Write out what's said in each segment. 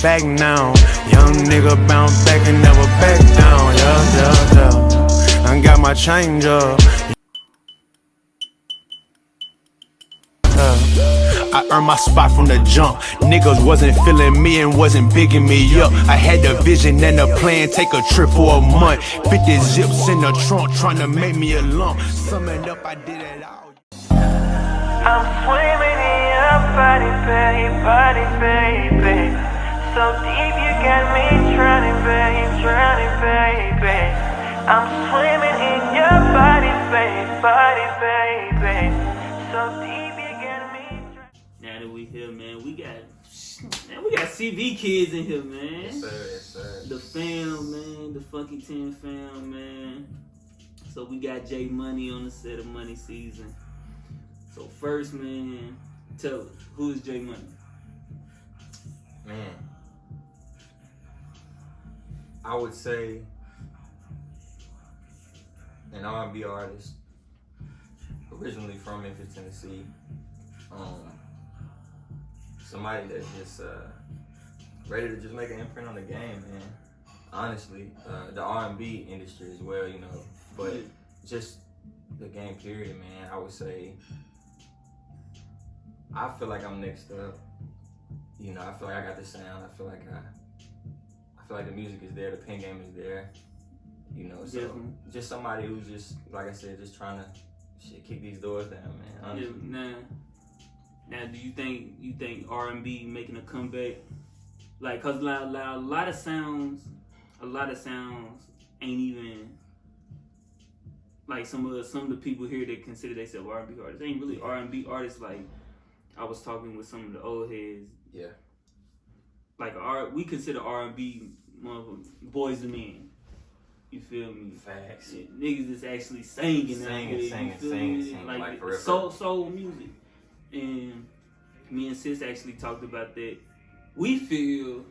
back now. Young nigga bounce back and never back down. Yeah. I got my change up. I earned my spot from the jump. Niggas wasn't feeling me and wasn't bigging me up. I had the vision and the plan, take a trip for a month. 50 zips in the trunk, trying to make me a lump. Summing up, I did it all. I'm swimming in your body, baby. So deep you got me drowning, baby. I'm swimming in your body, baby. So deep. Now that we here, man, we got CV kids in here, man. Yes, sir. The fam, man, the Funky 10 fam, man. So we got J Money on the set of Money Season. So first, man, tell us, who is J Money? Man, I would say an R&B artist, originally from Memphis, Tennessee. Somebody that's just ready to just make an imprint on the game, man. Honestly, the R&B industry as well, you know, but just the game period, man. I would say I feel like I'm next up. You know, I feel like I got the sound. I feel like the music is there, the pen game is there. You know, so just somebody who's just, like I said, just trying to kick these doors down, man. Honestly. Yeah, Now, do you think R&B making a comeback? Like, cause a lot of sounds ain't even like some of the people here that consider themselves R&B artists. They ain't really R&B artists. Like, I was talking with some of the old heads. Yeah. Like we consider R&B boys and men. You feel me? Facts. Niggas is actually singing, like for real. Soul music. And me and Sis actually talked about that. We feel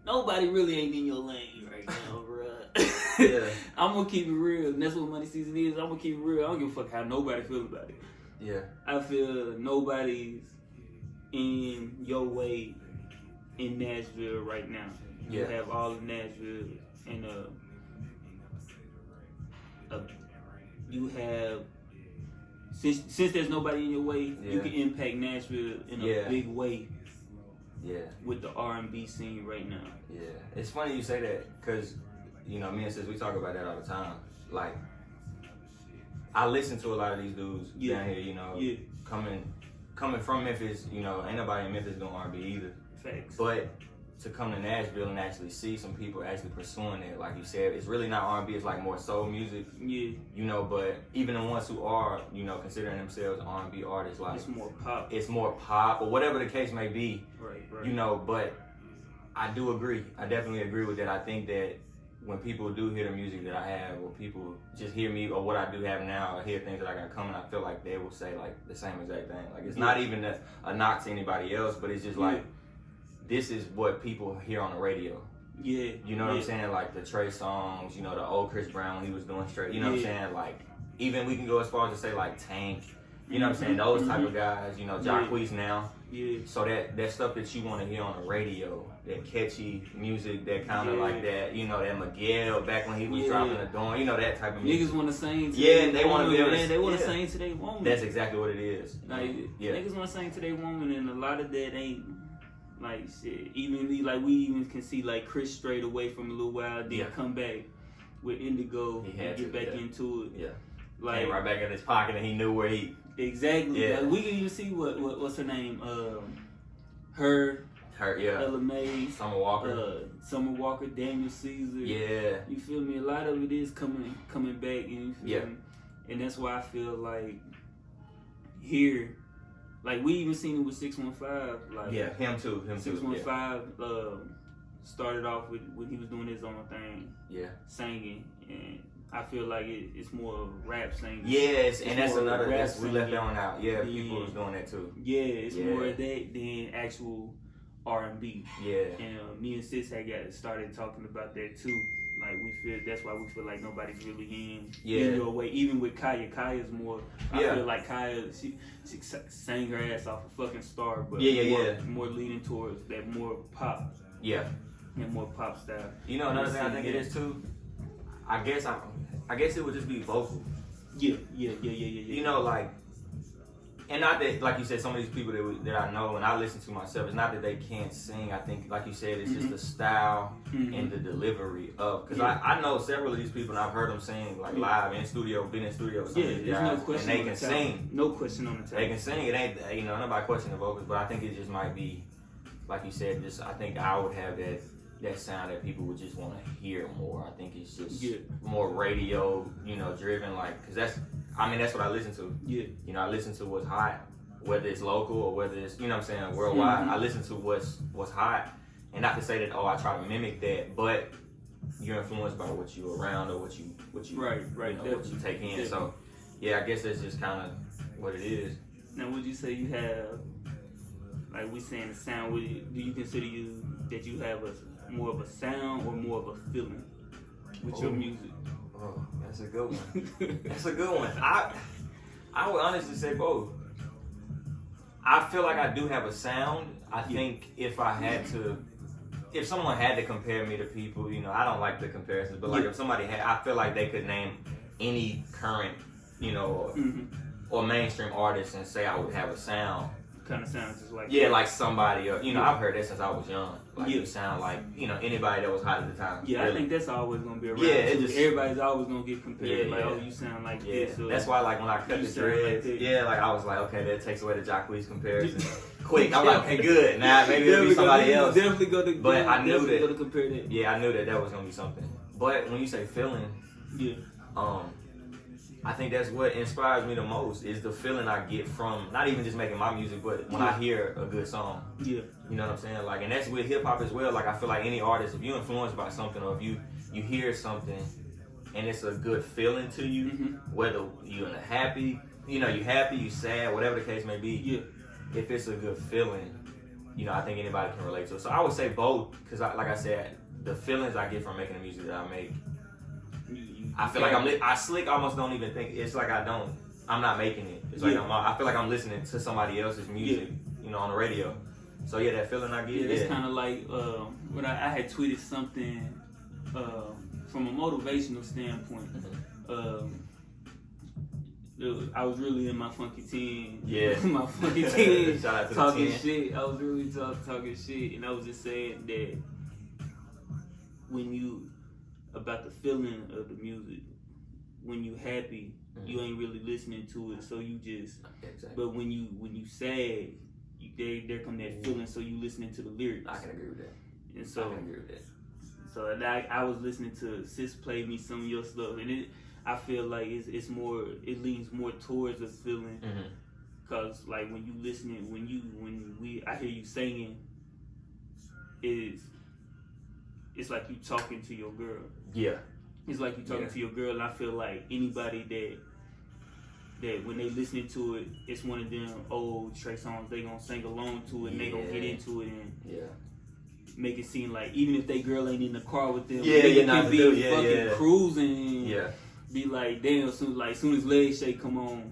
nobody really ain't in your lane right now, bro. Yeah. I'm gonna keep it real, and that's what Money Season is. I'm gonna keep it real. I don't give a fuck how nobody feel about it. Yeah. I feel nobody's in your way in Nashville right now. Yeah. You have all of Nashville and you have since there's nobody in your way, you can impact Nashville in a big way. Yeah. With the R&B scene right now. Yeah. It's funny you say that because, you know, me and Sis, we talk about that all the time. Like, I listen to a lot of these dudes down here, you know, coming from Memphis, you know, ain't nobody in Memphis doing R&B either. Facts. But to come to Nashville and actually see some people actually pursuing it, like you said, it's really not R&B, it's like more soul music. Yeah. You know, but even the ones who are, you know, considering themselves R&B artists, like it's more pop. It's more pop, or whatever the case may be. Right. You know, but I do agree. I definitely agree with that. I think that when people do hear the music that I have, or people just hear me or what I do have now, or hear things that I got coming, I feel like they will say like the same exact thing. Like it's not even a knock to anybody else, but it's just like, this is what people hear on the radio. Yeah. You know what I'm saying? Like the Trey songs, you know, the old Chris Brown when he was doing straight. You know what I'm saying? Like, even we can go as far as to say like Tank. You know what I'm saying? Those type of guys, you know, Jacquees now. Yeah. So that stuff that you want to hear on the radio, that catchy music, that kind of like that, you know, that Miguel back when he was dropping the Dawn, you know, that type of music. Niggas want to sing to they want to be able to. They want to sing to their woman. That's exactly what it is. Like, niggas want to sing to their woman, and a lot of that ain't. Like shit, even like we even can see like Chris strayed away from a little while, then come back with Indigo and get back into it. Yeah, like came right back in his pocket and he knew where he. Exactly. Yeah, like, we can even see what's her name, her, Ella May, Summer Walker, Daniel Caesar. Yeah, you feel me? A lot of it is coming back, and you feel me? And that's why I feel like here. Like, we even seen it with 615. Like, him too. 615 started off with when he was doing his own thing. Yeah. Singing. And I feel like it's more of rap singing. Yes, and that's another, we left that one out. Yeah, people was doing that too. Yeah, it's more of that than actual R&B. Yeah. And me and Sis had started talking about that too. Like we feel that's why we feel like nobody's really in your way. Even with Kaya, Kaya's more. I feel like Kaya, she sang her ass off a fucking star, but more leaning towards that more pop. Yeah. And more pop style. You know, another thing I think it is too. I guess it would just be vocal. Yeah. You know, like. And not that, like you said, some of these people that I know and I listen to myself, it's not that they can't sing. I think, like you said, it's just the style and the delivery of. Because I know several of these people and I've heard them sing like live in studio, been in studio with some of these guys, no question and they can sing. No question on the top. They can sing. It ain't, you know, nobody question the vocals, but I think it just might be, like you said, just I think I would have that sound that people would just want to hear more. I think it's just more radio, you know, driven, like, because that's what I listen to. Yeah. You know, I listen to what's hot, whether it's local or whether it's, you know what I'm saying, worldwide. I listen to what's hot. And not to say that, I try to mimic that, but you're influenced by what you're around or what you right, you know, what you take in. Definitely. So, yeah, I guess that's just kind of what it is. Now, would you say you have, like we saying the sound, do you consider that you have more of a sound or more of a feeling with your music? Oh, that's a good one. That's a good one. I would honestly say both. I feel like I do have a sound. I think if someone had to compare me to people, you know, I don't like the comparisons, but like if somebody had, I feel like they could name any current, you know, or mainstream artist and say I would have a sound. Kind of sounds just like like somebody, or, you know, I've heard that since I was young. Like you sound like, you know, anybody that was hot at the time. Yeah, really. I think that's always gonna be around. Yeah, everybody's always gonna get compared. Oh, you sound like this. Or, that's why, like, when I cut the dreads, like I was like, okay, that takes away the Jacquees comparison. Quick, I'm like, okay, good. Now maybe it'll be somebody else. Definitely go to. But I knew that. Go to compare that. Yeah, I knew that was gonna be something. But when you say feeling, I think that's what inspires me the most is the feeling I get from not even just making my music, but when I hear a good song. Yeah. You know what I'm saying? Like, and that's with hip hop as well. Like, I feel like any artist, if you're influenced by something or if you hear something and it's a good feeling to you, whether you're happy, you know, you happy, you sad, whatever the case may be. Yeah. If it's a good feeling, you know, I think anybody can relate to it. So I would say both, because like I said, the feelings I get from making the music that I make. I feel like I slick almost don't even think, it's like I'm not making it. It's like I feel like I'm listening to somebody else's music, you know, on the radio. So yeah, that feeling I get. Yeah, it's kind of like when I had tweeted something from a motivational standpoint. I was really in my funky teen. Yeah. My funky teen. Shout out to talking the 10. Shit. I was really talking shit, and I was just saying that about the feeling of the music. When you happy, you ain't really listening to it, so you just. Exactly. But when you sad, there come that feeling, so you listening to the lyrics. I can agree with that. And so I can agree with that. So I was listening to Sis play me some of your stuff, and I feel like it's more. It leans more towards a feeling, cause like when you listening, I hear you singing, it's like you talking to your girl. Yeah. It's like you talking to your girl, and I feel like anybody that when they listening to it, it's one of them old Trey songs, they gonna sing along to it, and they gonna get into it, and make it seem like even if they girl ain't in the car with them, they can be fucking cruising, and be like, damn, soon as Leg Shake come on,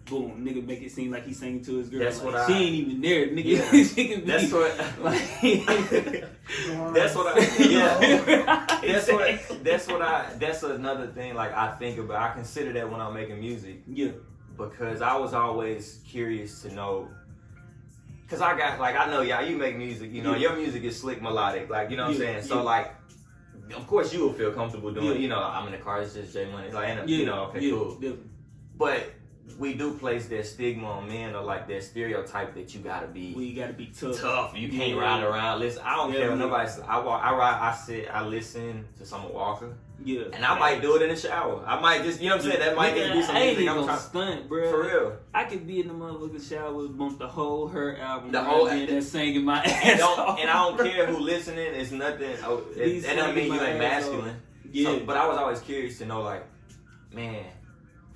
boom, nigga make it seem like he's singing to his girl. That's like, she ain't even there, nigga. Yeah. She can be that's what that's another thing like I think about. I consider that when I'm making music. Yeah. Because I was always curious to know, cause I know y'all, you make music, you know, your music is slick melodic, like, you know what I'm saying? So like, of course you will feel comfortable doing it, you know, I'm in the car, it's just J Money, like, you know, okay, cool. Definitely. But we do place that stigma on men, or like that stereotype that you gotta be. Well, you gotta be tough. You can't ride around. Listen, I don't care what nobody says. I ride. I sit. I listen to Summer Walker. Yeah. And I might do it in the shower. I might just, you know what I'm saying? That might just be some music I'm trying to stunt, bro. For real. I could be in the motherfucking shower, bump the whole Her album. The whole and then singing my ass off. And I don't care who listening. It's nothing. That don't mean you ain't masculine. Yeah. So, but I was always curious to know, like, man.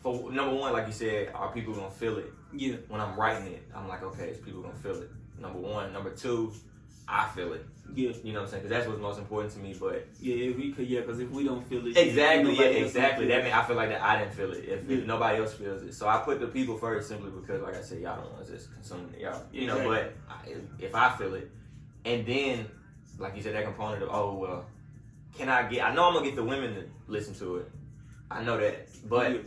For number one, like you said, are people gonna feel it? Yeah. When I'm writing it, I'm like, okay, is people gonna feel it? Number one. Number two, I feel it. Yeah. You know what I'm saying? Because that's what's most important to me. But because if we don't feel it, exactly, That means I feel like that I didn't feel it if nobody else feels it. So I put the people first simply because, like I said, y'all don't want to just consume it, y'all. You know, but if I feel it, and then like you said, that component of can I get? I know I'm gonna get the women to listen to it. I know that, but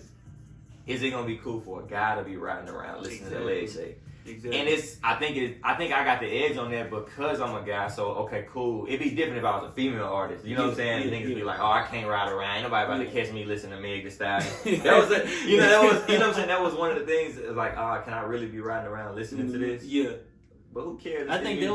is it gonna be cool for a guy to be riding around listening to that leg shake? Exactly. And I think I got the edge on that because I'm a guy. So okay, cool. It'd be different if I was a female artist. You know what I'm saying? Niggas be like, oh, I can't ride around. Ain't nobody about to catch me listening to Meg Thee Stallion. That was you know what I'm saying? That was one of the things. Like, oh, can I really be riding around listening to this? Yeah. But who cares? I think there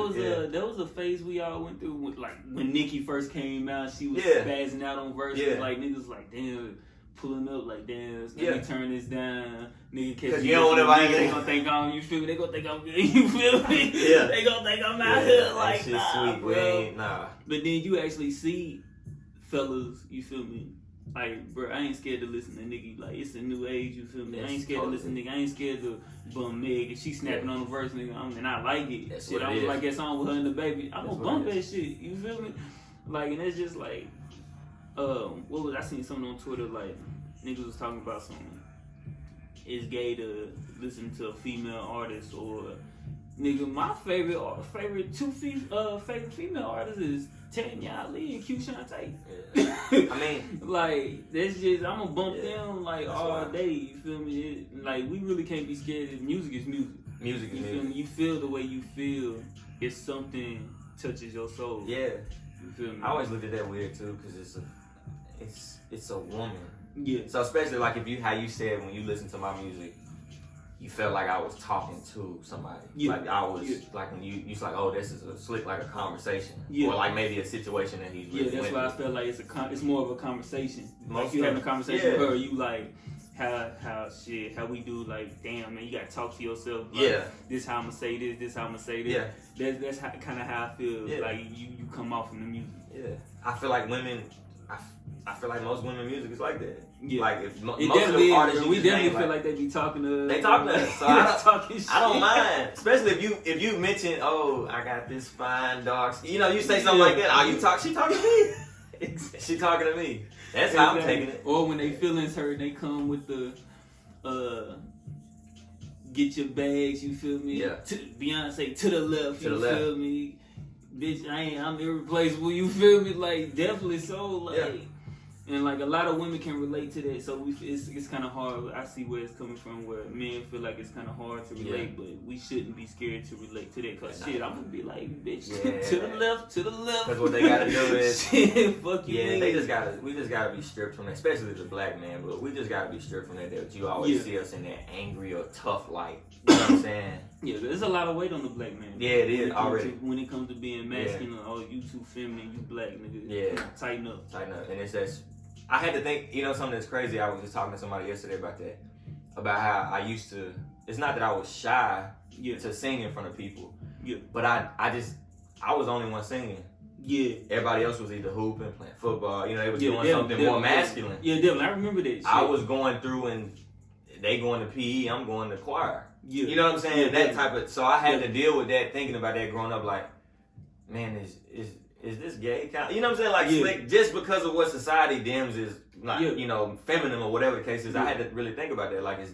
was a phase we all went through with, like, when Nicki first came out, she was spazzing out on verses. Like, niggas like, damn, pulling up like, damn, let me turn this down. Nigga catch you don't want to they gonna think I'm, you feel me? They gonna think I'm good, you feel me? Yeah. They gonna think I'm out here like, shit nah, sweet, bro. Nah. But then you actually see fellas, you feel me? Like, bro, I ain't scared to listen to Nicki. Like, it's a new age, you feel me? Yes, I ain't scared to listen to Nicki. I ain't scared to bum Meg. If she snapping on the verse, nigga, and I like it. That's shit, I was like that song with her and the baby. I'm gonna bump that shit, you feel me? Like, and it's just like, what was I seen something on Twitter, like, niggas was talking about something. It's gay to listen to a female artist, or nigga, my favorite female artists is Tanya Ali and Q Shantae. Yeah. I mean, like, that's just, I'm gonna bump them like all day. You feel me? Like, we really can't be scared. If music is music. Music is music. You feel the way you feel if something touches your soul. Yeah. You feel me? I always looked at that weird too, because it's a woman. Yeah. So especially like how you said when you listen to my music, you felt like I was talking to somebody. Yeah. Like I was like when you was like, oh, this is a slick like a conversation. Yeah. Or like maybe a situation that he's really that's why I felt like it's more of a conversation. Like you having a conversation with her, you like how we do, like, damn man, you gotta talk to yourself. Like, this how I'm gonna say this how I'm gonna say this. Yeah. That's kind of how I feel. Yeah. Like you come off from the music. Yeah. I feel like women. I feel like most women music is like that. Yeah. Like if most of the artists we definitely feel like they be talking to us. They talk to us. So I don't mind. Especially if you mention, oh, I got this fine dog. You know, you say something like that. Oh, she talking to me. Exactly. She talking to me. That's how I'm taking it. Or when they feelings hurt, they come with the get your bags, you feel me? Yeah. Beyonce to the left, you feel me? Bitch, I'm irreplaceable, you feel me? Like, definitely so, like, and like a lot of women can relate to that, so it's kind of hard. I see where it's coming from, where men feel like it's kind of hard to relate, but we shouldn't be scared to relate to that, cause shit, I'm gonna be like, bitch, to the left. Because what they gotta do is, shit, fuck you. Yeah, we just gotta be stripped from that, especially as a black man, but we just gotta be stripped from that you always see us in that angry or tough light. You know what I'm saying? Yeah, there's a lot of weight on the black man. Yeah, it is already. When it comes to being masculine, oh, you too feminine, you black nigga. Yeah. Tighten up. And it's just, I had to think, you know, something that's crazy. I was just talking to somebody yesterday about that. About how I used to, it's not that I was shy to sing in front of people. Yeah. But I was the only one singing. Yeah. Everybody else was either hooping, playing football, you know, they was doing something more masculine. Yeah, definitely. I remember that shit. I was going through and they going to PE, I'm going to choir. Yeah. You know what I'm saying? That type of, so I had to deal with that, thinking about that growing up, like, man, is this gay? You know what I'm saying? Like, slick, just because of what society deems is, like, you know, feminine or whatever the case is, I had to really think about that. Like, is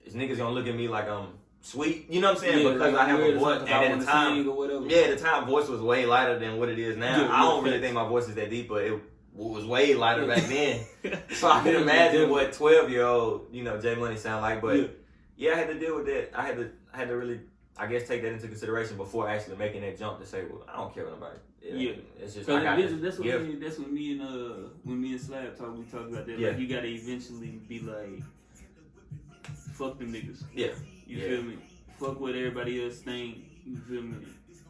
niggas gonna look at me like I'm sweet? You know what I'm saying? Yeah, because like I have a voice. And at the time, at the time, voice was way lighter than what it is now. I don't really think my voice is that deep, but it was way lighter back then. So I can imagine what 12-year-old, you know, J Money sound like. But I had to deal with that. I had to really, I guess, take that into consideration before actually making that jump to say, well, I don't care what nobody. It's just that's what me and Slab talk. We talk about that. Like, you gotta eventually be like, fuck them niggas. Yeah. You feel me? Fuck what everybody else think. You feel me?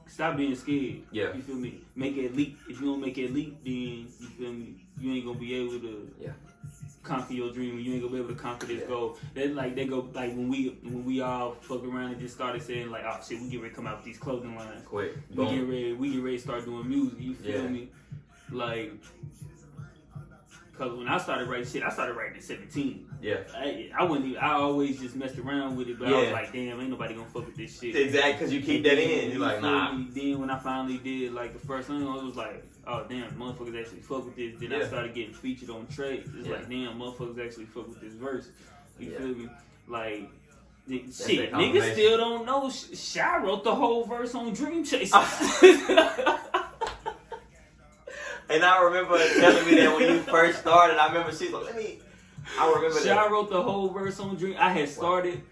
Stop being scared. Yeah. You feel me? Make that leap. If you don't make that leap, then you feel me? You ain't gonna be able to conquer your dream. You ain't gonna be able to conquer this goal. That when we all fuck around and just started saying like, oh shit, we get ready to come out with these clothing lines. Quick. We get ready to start doing music. You feel me? Like, Cause when I started writing shit, I started writing at 17. Yeah. I wouldn't even, I always just messed around with it, but I was like, damn, ain't nobody gonna fuck with this shit. Exactly, because you keep that in. You're like, nah. Then when I finally did like the first song, I was like, oh damn, motherfuckers actually fuck with this. Then I started getting featured on tracks. It's like, damn, motherfuckers actually fuck with this verse. You feel me? Like, shit, niggas still don't know. Shy wrote the whole verse on Dream Chasers. And I remember telling me that when you first started. I remember she's like, I remember Shy that. wrote the whole verse on Dream. I had started.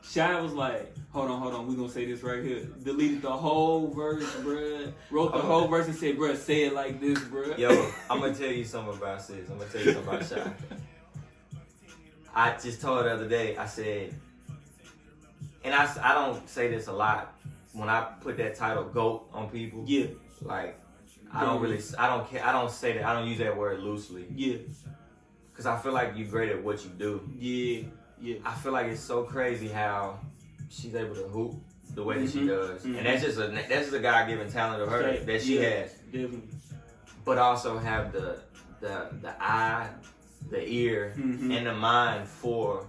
Shy was like, hold on, we gonna say this right here. Deleted the whole verse, bruh. Wrote the whole verse and said, bruh, say it like this, bruh. Yo, I'm gonna tell you something about sis. I'm gonna tell you something about Shy. I just told her the other day, I said, and I don't say this a lot when I put that title GOAT on people. Yeah. Like, I don't care. I don't say that. I don't use that word loosely. Yeah. Because I feel like you're great at what you do. Yeah. Yeah. I feel like it's so crazy how she's able to hoop the way that she does. And that's just a God-given talent of her that she has. Definitely. But also have the eye, the ear, and the mind for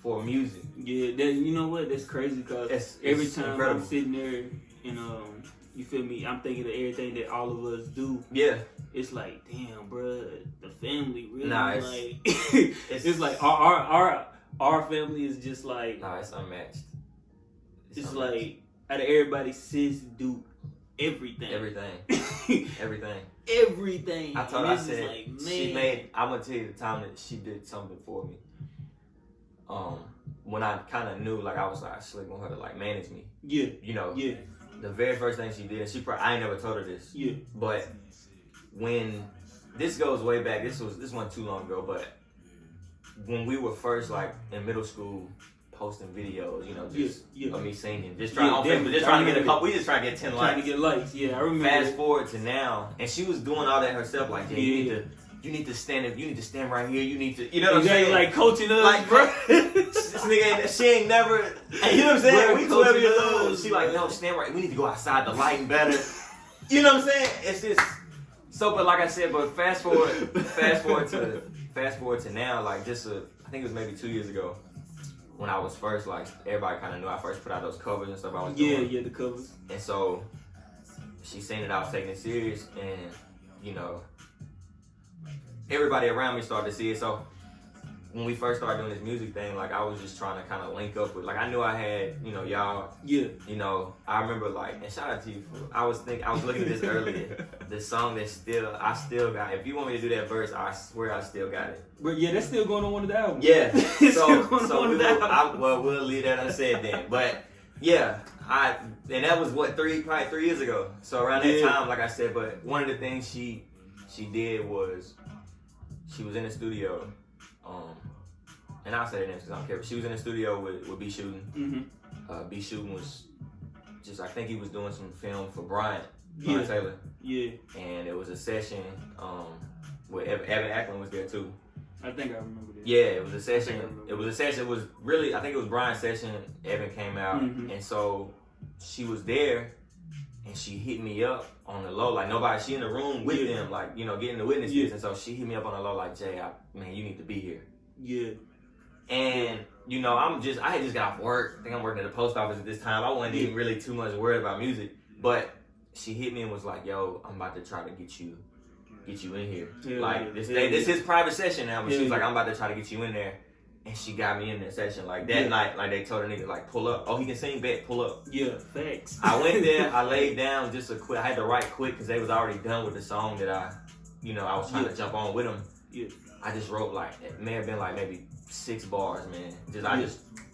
music. Yeah, you know what? That's crazy because every time incredible. I'm sitting there and you feel me? I'm thinking of everything that all of us do. Yeah. It's like, damn, bruh, the family really like it's like our family is just like it's unmatched. It's like out of everybody, sis do everything. Everything. I told her, I said, like, man. she made. I'm gonna tell you the time that she did something for me. When I kind of knew, like I was like, I slick on her to like manage me. Yeah. You know. Yeah. The very first thing she did, and I ain't never told her this. Yeah. But when this goes way back, this wasn't too long ago, but when we were first like in middle school, posting videos, you know, just of me singing, just trying to get a couple. We just trying to get 10 likes. Trying to get likes. Yeah, I remember. Fast forward to now, and she was doing all that herself. Like, Jay, you need to stand up. You need to stand right here. You need to, you know what I'm saying? Like coaching us, like, bro. This nigga, she ain't never. You know what I'm saying? We 12 years old. She like, no, stand right. We need to go outside. The lighting better. You know what I'm saying? It's just so. But like I said, but fast forward to now. Like I think it was maybe 2 years ago when I was first like everybody kind of knew I first put out those covers and stuff I was doing. Yeah, the covers. And so she seen that I was taking it serious, and you know, everybody around me started to see it. So when we first started doing this music thing, like I was just trying to kind of link up with, like I knew I had, you know, y'all. Yeah. You know, I remember like, and shout out to you. I was looking at this earlier. The song that I still got. If you want me to do that verse, I swear I still got it. But yeah, that's still going on one of the albums. Yeah. We'll leave that unsaid then. But yeah, and that was probably 3 years ago. So around that time, like I said, but one of the things she did was she was in the studio. And I'll say her name because I don't care. But she was in the studio with B Shooting. B Shooting was just, I think he was doing some film for Brian Taylor. Yeah. And it was a session where Evan Ackland was there too. I think I remember this. Yeah, it was a session. It was really, I think it was Brian's session. Evan came out. And so she was there and she hit me up on the low. Like nobody, she in the room with them, like, you know, getting the witnesses. And so she hit me up on the low like, Jay, man, you need to be here. Yeah. And, you know, I had just got off work. I think I'm working at the post office at this time. I wasn't even really too much worried about music. But she hit me and was like, yo, I'm about to try to get you in here. This is his private session now. But she was like, I'm about to try to get you in there. And she got me in that session. Like that night, like they told her nigga, like, pull up. Oh, he can sing, bet, pull up. Yeah, thanks. I went there, I laid down just a quick. I had to write quick because they was already done with the song that I was trying to jump on with them. Yeah. I just wrote like, it may have been like maybe 6 bars, man.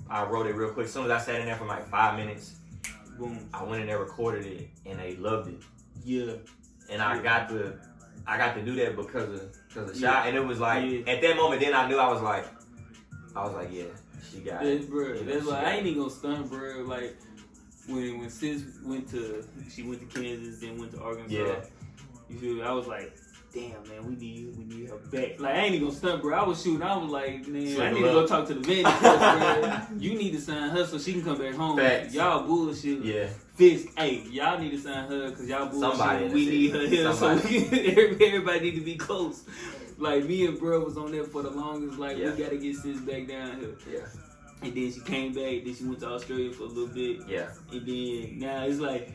I wrote it real quick. As soon as I sat in there for like 5 minutes, boom, I went in there, recorded it, and they loved it. Yeah. And I got to do that because of Shy. And it was like, at that moment, then I knew I was like, yeah, she got it. Bro, that's why I ain't even gonna stunt, bro. Like when sis went to Kansas, then went to Arkansas. Yeah. You feel me? I was like, damn, man, we need her back. Like, I ain't even gonna stunt, bro. I was shooting. I was like, man, I need to go talk to the vet, bro. You need to sign her so she can come back home. Facts. Y'all bullshit. Yeah. Fix. Hey, y'all need to sign her because y'all bullshit. We need her here. Somebody. So everybody need to be close. Like me and bro was on there for the longest. Like we gotta get sis back down here. Yeah. And then she came back. Then she went to Australia for a little bit. Yeah. And then now it's like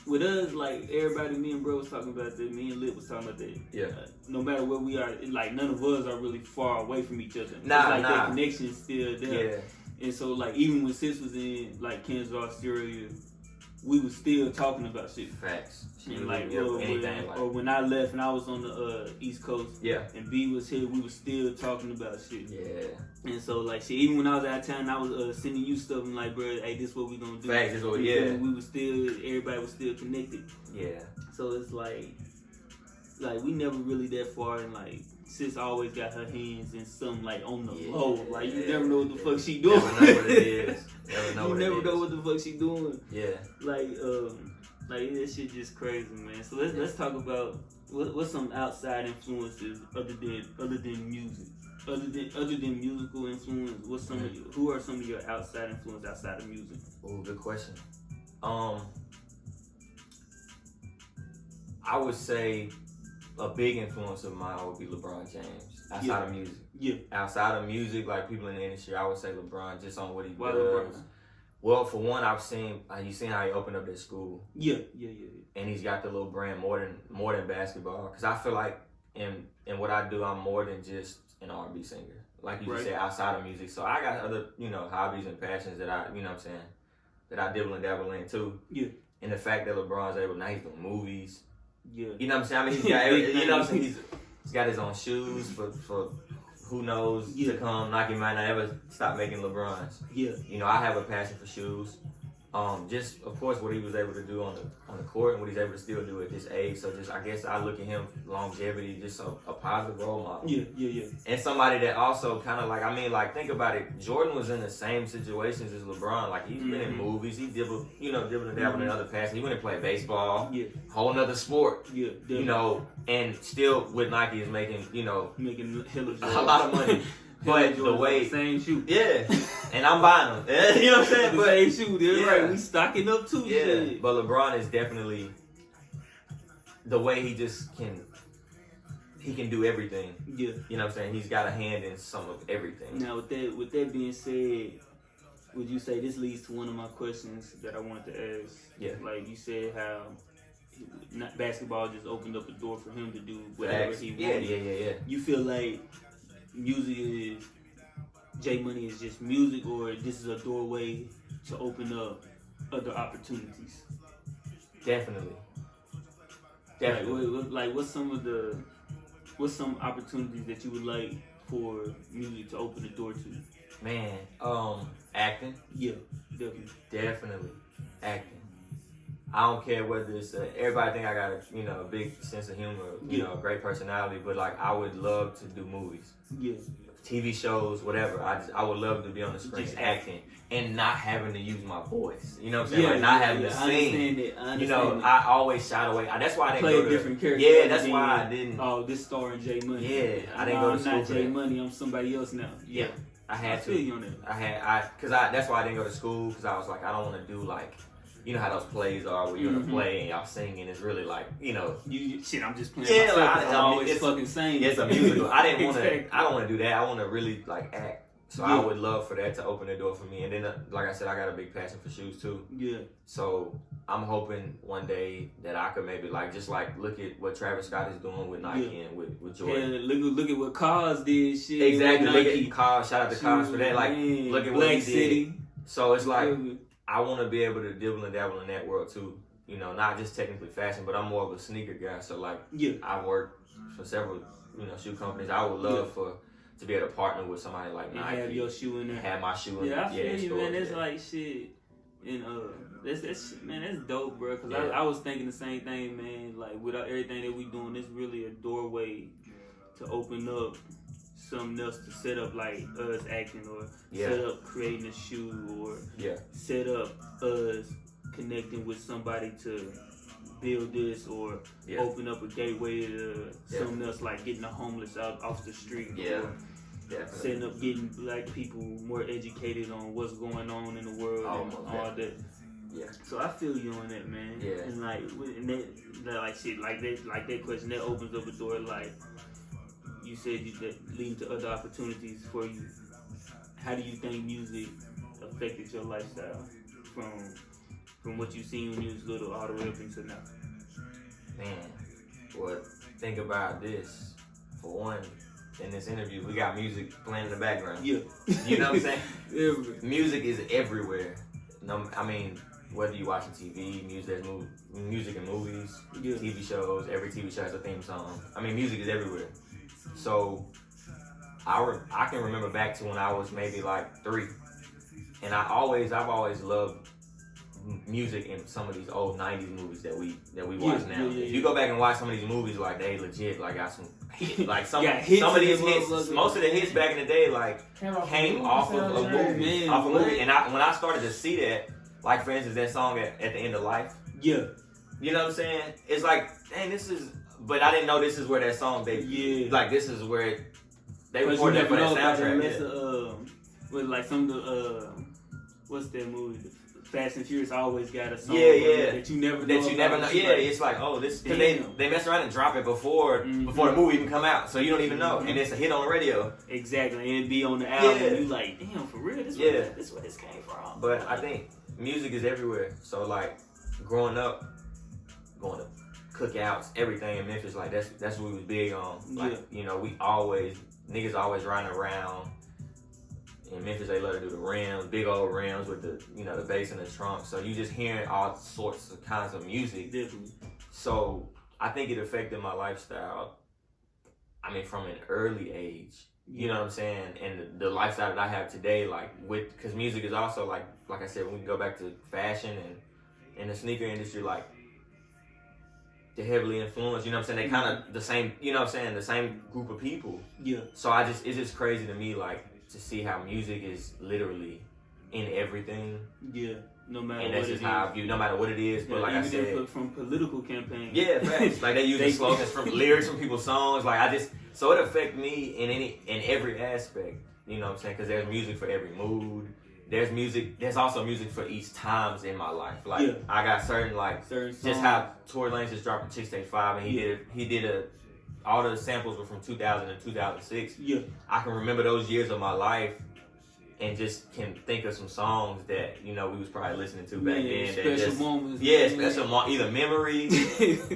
with us, like everybody, me and bro was talking about that. Me and Lip was talking about that. Yeah. No matter where we are, like none of us are really far away from each other. Nah. That connection is still there. Yeah. And so like even when sis was in like Kansas, Australia, we was still talking about shit. Facts. And like, or when I left and I was on the East Coast, and B was here, we was still talking about shit. Yeah. And so like shit, even when I was out of town, I was sending you stuff and like, bro, hey, this what we gonna do. Facts, this what, we was still, everybody was still connected. Yeah. So it's like we never really that far, and like sis always got her hands in something like on the low. Like you never know what the fuck she doing. Never know what it is. You never know what the fuck she doing. Yeah. Like that shit just crazy, man. So let's talk about what's some outside influences other than music, other than musical influence. What's some of who are some of your outside influence outside of music? Oh, good question. I would say a big influence of mine would be LeBron James outside of music. Yeah. Outside of music, like people in the industry, I would say LeBron just on what he Why does. LeBron? Well, for one, I've seen you seen how he opened up that school. Yeah. And he's got the little brand more than basketball. Because I feel like in what I do, I'm more than just an R&B singer. Like you just said, outside of music. So I got other, hobbies and passions that I, what I'm saying, that I dibble and dabble in too. Yeah. And the fact that LeBron's able, now he's doing movies. Yeah. You know what I'm saying? I mean, he's got, what I'm saying? He's got his own shoes for who knows to come. Like he might not ever stop making LeBrons. Yeah. I have a passion for shoes. Just of course what he was able to do on the court and what he's able to still do at this age. So just I guess I look at him longevity, just a positive role model. Yeah. And somebody that also kind of like think about it. Jordan was in the same situations as LeBron. Like he's been in movies. He dibbled and dabbled in other passions. He went and played baseball. Yeah. Whole nother sport. Yeah. And still with Nike is making making a lot of money. But the way same shoe, and I'm buying them. You know what I'm saying? But same shoe, right? We stocking up too. Yeah, but LeBron is definitely the way he just can do everything. Yeah, you know what I'm saying? He's got a hand in some of everything. Now, with that being said, would you say this leads to one of my questions that I wanted to ask? Yeah, like you said, how basketball just opened up a door for him to do whatever he wanted. Yeah. You feel like music is J Money is just music, or this is a doorway to open up other opportunities? Definitely. Like what's some opportunities that you would like for music to open the door to? Man, acting. Yeah, definitely acting. I don't care whether it's everybody think I got a big sense of humor, a great personality, but like I would love to do movies, TV shows, whatever. I would love to be on the screen just acting and not having to use my voice. You know what I'm saying? Like not having to sing. I understand I always shied away. That's why I didn't play a different character. Yeah, that's why I didn't. Oh, this star in J Money. Yeah, I didn't go to school I'm not for J that. Money. I'm somebody else now. Yeah, I had to. I feel you on that. That's why I didn't go to school, because I was like, I don't want to do like. You know how those plays are where you're in a play and y'all singing. It's really like, shit, I'm just playing myself. I always fucking sing. It's a musical. I didn't want to. I don't want to do that. I want to really like act. So I would love for that to open the door for me. And then, like I said, I got a big passion for shoes too. Yeah. So I'm hoping one day that I could maybe look at what Travis Scott is doing with Nike and with Jordan. Yeah, look at what Cars did. Shit. Exactly. Look at Cars. Shout out to Cars for that. Like, look at what he did. So it's like. I want to be able to dibble and dabble in that world too. Not just technically fashion, but I'm more of a sneaker guy. So I work for several, shoe companies. I would love to be able to partner with somebody like Nike. Have your shoe in there. Have my shoe in there. Yeah, I feel you, man. It's like shit. And that's dope, bro. Cause I was thinking the same thing, man. Like with everything that we doing, it's really a doorway to open up something else, to set up like us acting, or set up creating a shoe, or set up us connecting with somebody to build this, or open up a gateway to something else, like getting the homeless out off the street, or setting up getting black people more educated on what's going on in the world and all that. Yeah. So I feel you on that, man. Yeah. And like that question, that opens up a door. Like you said that leading to other opportunities for you. How do you think music affected your lifestyle from what you seen when you was little all the way up until now? Man, well, think about this. For one, in this interview, we got music playing in the background. Yeah. You know what I'm saying? Everywhere. Music is everywhere. I mean, whether you watching TV, music and movies, yeah. TV shows, every TV show has a theme song. I mean, music is everywhere. So, I can remember back to when I was maybe like 3. And I've always loved music in some of these old 90s movies that we watch now. If you go back and watch some of these movies, like they legit like got some like some of these hits, most of the hits back in the day like came off of a movie. And when I started to see that, like for instance that song at the end of Life. Yeah. You know what I'm saying? It's like, dang, but I didn't know this is where that song like this is where they recorded that for that soundtrack. With like some of the what's that movie? Fast and Furious always got a song that you never know. Yeah, it's like, oh, this because they mess around and drop it before the movie even come out, so you don't even know, and it's a hit on the radio. Exactly, and it be on the album, and you like, damn, for real, this is where this came from. But I think music is everywhere. So like, growing up, going to cookouts, everything in Memphis, like that's what we was big on. Like, you know, niggas always riding around. In Memphis, they love to do the rims, big old rims with the the bass in the trunk. So you just hearing all sorts of kinds of music. Definitely. So I think it affected my lifestyle. I mean, from an early age. You know what I'm saying? And the lifestyle that I have today, like because music is also like I said, when we go back to fashion and in the sneaker industry, like they're heavily influenced. You know what I'm saying? They kind of the same. You know what I'm saying? The same group of people. Yeah. So it's just crazy to me, like, to see how music is literally in everything. Yeah, no matter and that's what just how I view, no matter what it is. But like I said, from political campaigns. Yeah, facts. Like they use slogans from lyrics from people's songs. Like so it affects me in every aspect. You know what I'm saying? Because there's music for every mood. There's also music for each times in my life. Like I got certain songs. Just how Tory Lanez just dropped a Chicks 5 and he did all the samples were from 2000 and 2006. Yeah. I can remember those years of my life and just can think of some songs that, we was probably listening to back then. Special moments. Yeah, special either memories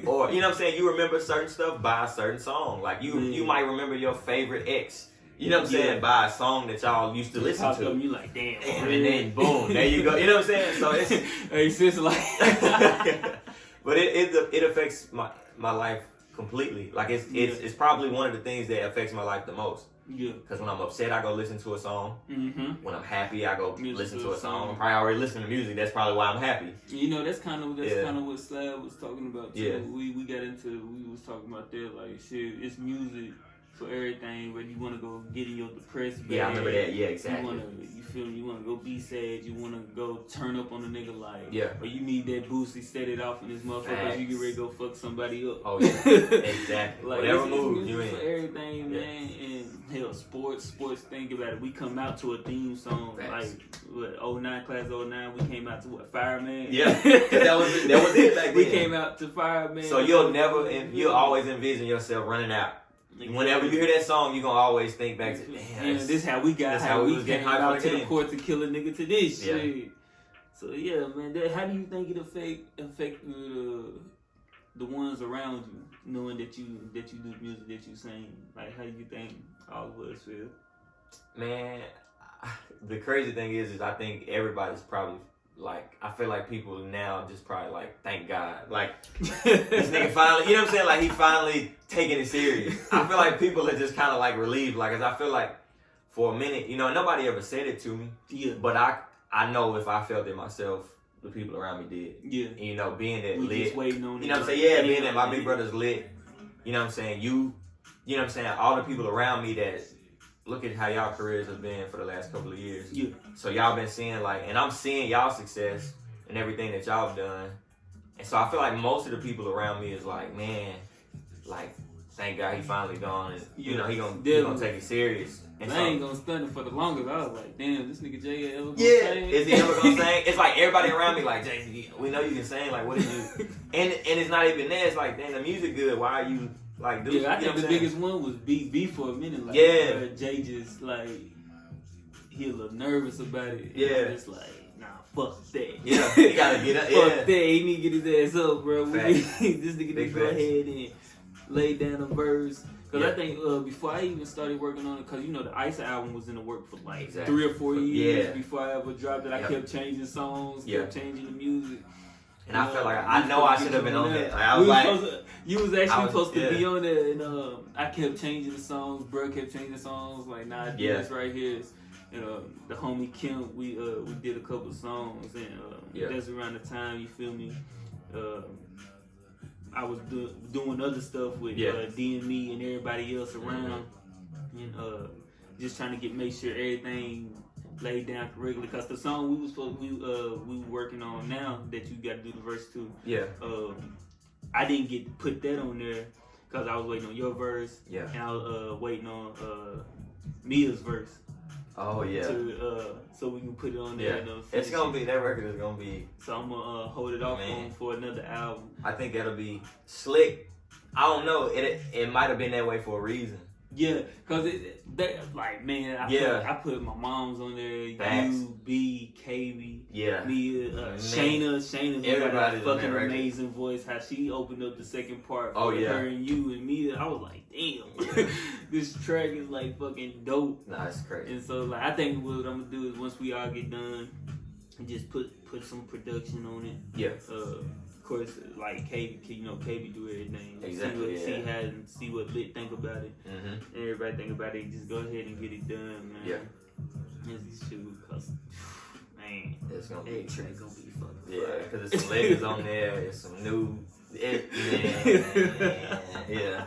or, you know what I'm saying, you remember certain stuff by a certain song. Like you might remember your favorite ex, you know what I'm saying, by a song that y'all used to listen to. And you like, damn. And then boom, there you go. You know what I'm saying? So it's just like but it affects my life completely. Like it's probably one of the things that affects my life the most. Yeah. Because when I'm upset, I go listen to a song. Mm-hmm. When I'm happy, I go listen to a song. I'm probably already listening to music. That's probably why I'm happy. That's kind of what Slab was talking about too. Yeah. We was talking about that, like shit. It's music for everything. Whether you want to go get in your depressed bag. Yeah, I remember that. Yeah, exactly. You want to go be sad. You want to go turn up on a nigga like. Yeah. Or you need that boost to set it off in this motherfucker. You get ready to go fuck somebody up. Oh yeah, exactly. Like, whatever mood you in. For everything, man. And hell, sports. Think about it. We come out to a theme song. Facts. Like what? 09 class 09. We came out to what? Fireman. Yeah. that was it back then. We came out to Fireman. So you'll always envision yourself running out. Whenever you hear that song, you're going to always think back to, man, this is how we got, how we came out to the court to kill a nigga to this shit. So, yeah, man, how do you think it affect the ones around you, knowing that you do music, that you sing? Like, how do you think all of us feel? Man, the crazy thing is I think everybody's probably, like, I feel like people now just probably like, thank God. Like, this nigga finally, you know what I'm saying? Like, he finally taking it serious. I feel like people are just kind of like relieved. Like, 'cause I feel like for a minute, nobody ever said it to me. Yeah. But I know if I felt it myself, the people around me did. Yeah. And, being that lit. Just waiting on it. You know what I'm saying? Yeah, being that my big brother's lit. You know what I'm saying? You know what I'm saying? All the people around me that, look at how y'all careers have been for the last couple of years. Yeah. So y'all been seeing and I'm seeing y'all success and everything that y'all have done. And so I feel like most of the people around me is like, man, like, thank God he finally gone and, he gonna take it serious. And I ain't gonna stun it for the longest. I was like, damn, this nigga Jay ever gonna sing? Is he ever gonna sing? It's like everybody around me like, Jay, we know you can sing. Like, what did you? And it's not even that. It's like, damn, the music good. Why are you Like, yeah, I think the biggest one was B for a minute. Like, yeah, Jay just like he a little nervous about it. Yeah, just like nah, fuck that. Yeah, he gotta get up. Fuck that. He need to get his ass up, bro. This nigga need to go facts. ahead and lay down a verse. Cause I think before I even started working on it, cause you know the Ice album was in the work for like 3 or 4 years before I ever dropped it. I kept changing songs, kept changing the music. And I felt like I know I should have been on that. Like, I was you was actually supposed to be on there, and I kept changing the songs. Bro kept changing the songs. Like, nah, this right here. And the homie Kim, we did a couple songs, and that's around the time, you feel me. I was doing other stuff with DME and everybody else around, and just trying to make sure everything laid down correctly. Cause the song we were working on now that you got to do the verse to, I didn't get to put that on there cause I was waiting on your verse, and I was waiting on Mia's verse. Oh yeah. So we can put it on there. Yeah. It's gonna be that record is gonna be. So I'm gonna hold it off on for another album. I think that'll be slick. I don't know. It might have been that way for a reason. Yeah, cause I put my mom's on there. Thanks. You, B, KB, Mia, Shayna, got a fucking amazing voice. How she opened up the second part for her and you and Mia. I was like, damn, this track is like fucking dope. Nah, it's crazy. And so like, I think what I'm gonna do is once we all get done, and just put some production on it. Yeah. Of course, like KB do everything. Exactly. See what Lit think about it. Mm-hmm. Everybody think about it. Just go ahead and get it done, man. Yeah. This shit, cause man, it's gonna be track gonna be fucking. Yeah, because there's some ladies on there. There's some new. Yeah.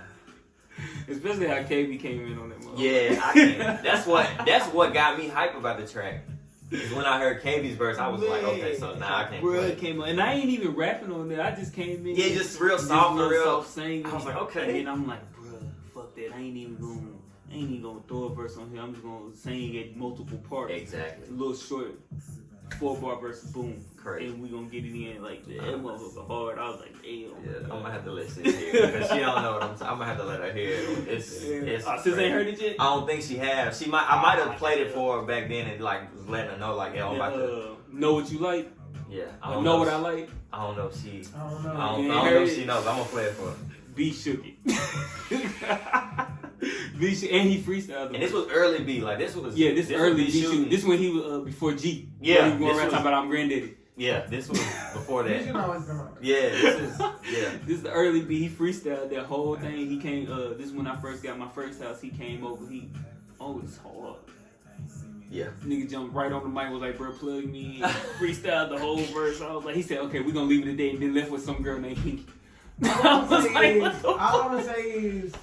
Especially how KB came in on that moment. Yeah, that's what got me hype about the track. Because when I heard KB's verse, I was like, okay, so now I can't play. Came on, and I ain't even rapping on there. I just came in. Yeah, just real soft, real soft singing. I was like, okay. And then I'm like, bruh, fuck that. I ain't even gonna throw a verse on here. I'm just gonna sing at multiple parts. Exactly. A little short 4-bar verse, boom. Crazy. And we gonna get it in like that. That motherfucker hard. I was like, damn. Yeah, I'm gonna have to let sis hear it because she don't know what I'm gonna have to let her hear it. It's sis ain't heard it yet? I don't think she has. I might have played it for her back then and like was letting her know like, yeah, I'm about to know what you like. Yeah. I don't know what I like. I don't know if she. I don't know. I don't know if she knows. I'm gonna play it for her. B shook it. B shook, and he freestyled. And this was early B. Like this was. Yeah, this early B shook. This when he was before G. Yeah. He was going around talking about I'm granddaddy. Yeah, this was before that. Yeah, this is the early B. He freestyled that whole thing. He came. This is when I first got my first house. He came over. It's hard. Yeah. Nigga jumped right on the mic, was like, bro, plug me in. Freestyled the whole verse. I was like, he said, okay, we're gonna leave it today, and then left with some girl named Pinky. All I'm gonna say is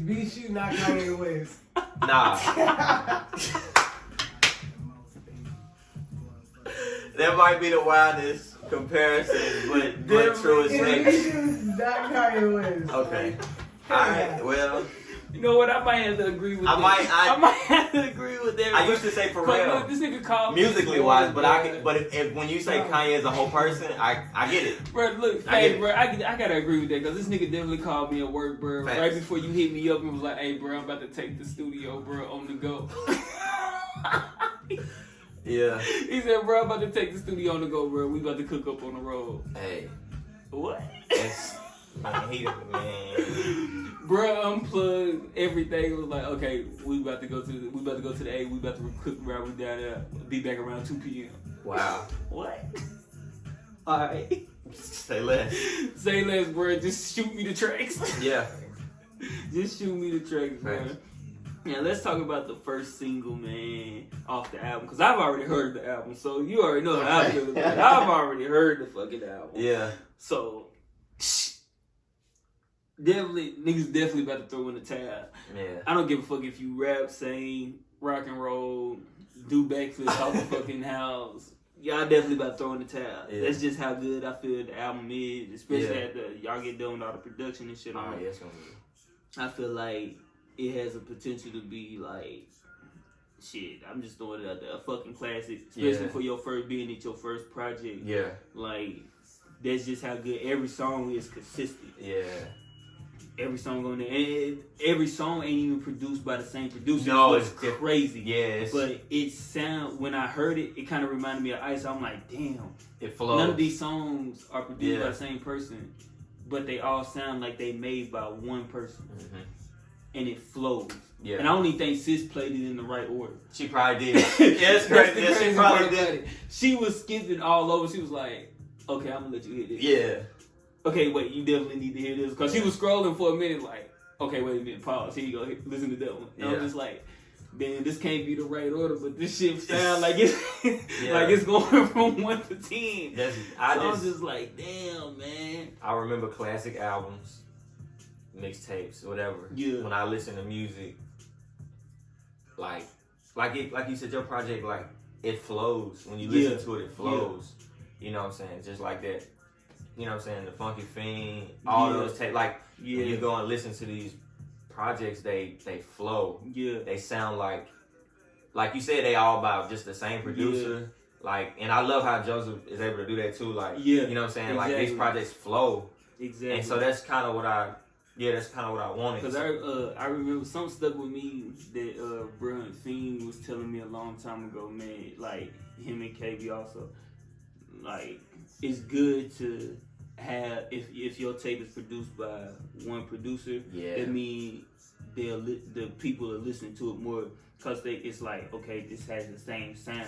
B shooting not Kanye West. Nah. That might be the wildest comparison, but true as heck. B shooting not Kanye West. Okay. Alright, well. You know what? I might have to agree with that. I might have to agree with that. I used to say Pharrell. Look, this nigga called musically wise, but if when you say Kanye as a whole person, I get it. Bro, look, hey, bro, I gotta agree with that because this nigga definitely called me at work, bro. Facts. Right before you hit me up and was like, "Hey, bro, I'm about to take the studio, bro, on the go." Yeah. He said, "Bro, I'm about to take the studio on the go, bro. We about to cook up on the road." Hey. What? Man. Bro, unplugged everything. It was like, okay, we about to go to the A. We about to cook around. We down there. Be back around 2 p.m. Wow. What? All right. Say less. Say less, bro. Just shoot me the tracks. Yeah. Just shoot me the tracks, bro. Right. Yeah, let's talk about the first single, man, off the album. Because I've already heard the album, so you already know how I feel about it. I've already heard the fucking album. Yeah. So, niggas definitely about to throw in the towel. Yeah. I don't give a fuck if you rap, sing, rock and roll, do backflips off the fucking house. Y'all definitely about to throw in the towel. Yeah. That's just how good I feel the album is, especially after y'all get done with all the production and shit on it. Yeah, it's gonna be. I feel like it has a potential to be like, shit, I'm just throwing it out there, a fucking classic, especially for your first first project. Yeah. Like, that's just how good every song is consistent. Yeah. every song on there. And every song ain't even produced by the same producer. No, it's crazy. Yes. But when I heard it, it kind of reminded me of Ice. I'm like, damn. It flows. None of these songs are produced by the same person, but they all sound like they made by one person. Mm-hmm. And it flows. Yeah. And I don't even think Sis played it in the right order. She probably did. Yeah, it's crazy. Yeah, she probably did. She was skipping all over. She was like, okay, I'm going to let you hear this. Yeah. Okay, wait, you definitely need to hear this. Because she was scrolling for a minute like, okay, wait a minute, pause. Here you go. Listen to that one. And I'm just like, man, this can't be the right order, but this shit sound like it's like it's going from 1 to 10. I'm just like, damn, man. I remember classic albums, mixtapes, whatever. Yeah. When I listen to music, like you said, your project, like, it flows. When you listen to it, it flows. Yeah. You know what I'm saying? Just like that. You know what I'm saying? The Funky Fiend, all those tapes. Like, when you go and listen to these projects, they flow. Yeah. They sound like you said, they all about just the same producer. Yeah. Like, and I love how Joseph is able to do that too. Like, you know what I'm saying? Exactly. Like, these projects flow. Exactly. And so that's kind of what I wanted. Because I remember something stuck with me that Brilliant Fiend was telling me a long time ago, man. Like, him and KB also. Like, it's good to have, if your tape is produced by one producer, that means the people are listening to it more. Because it's like, okay, this has the same sound.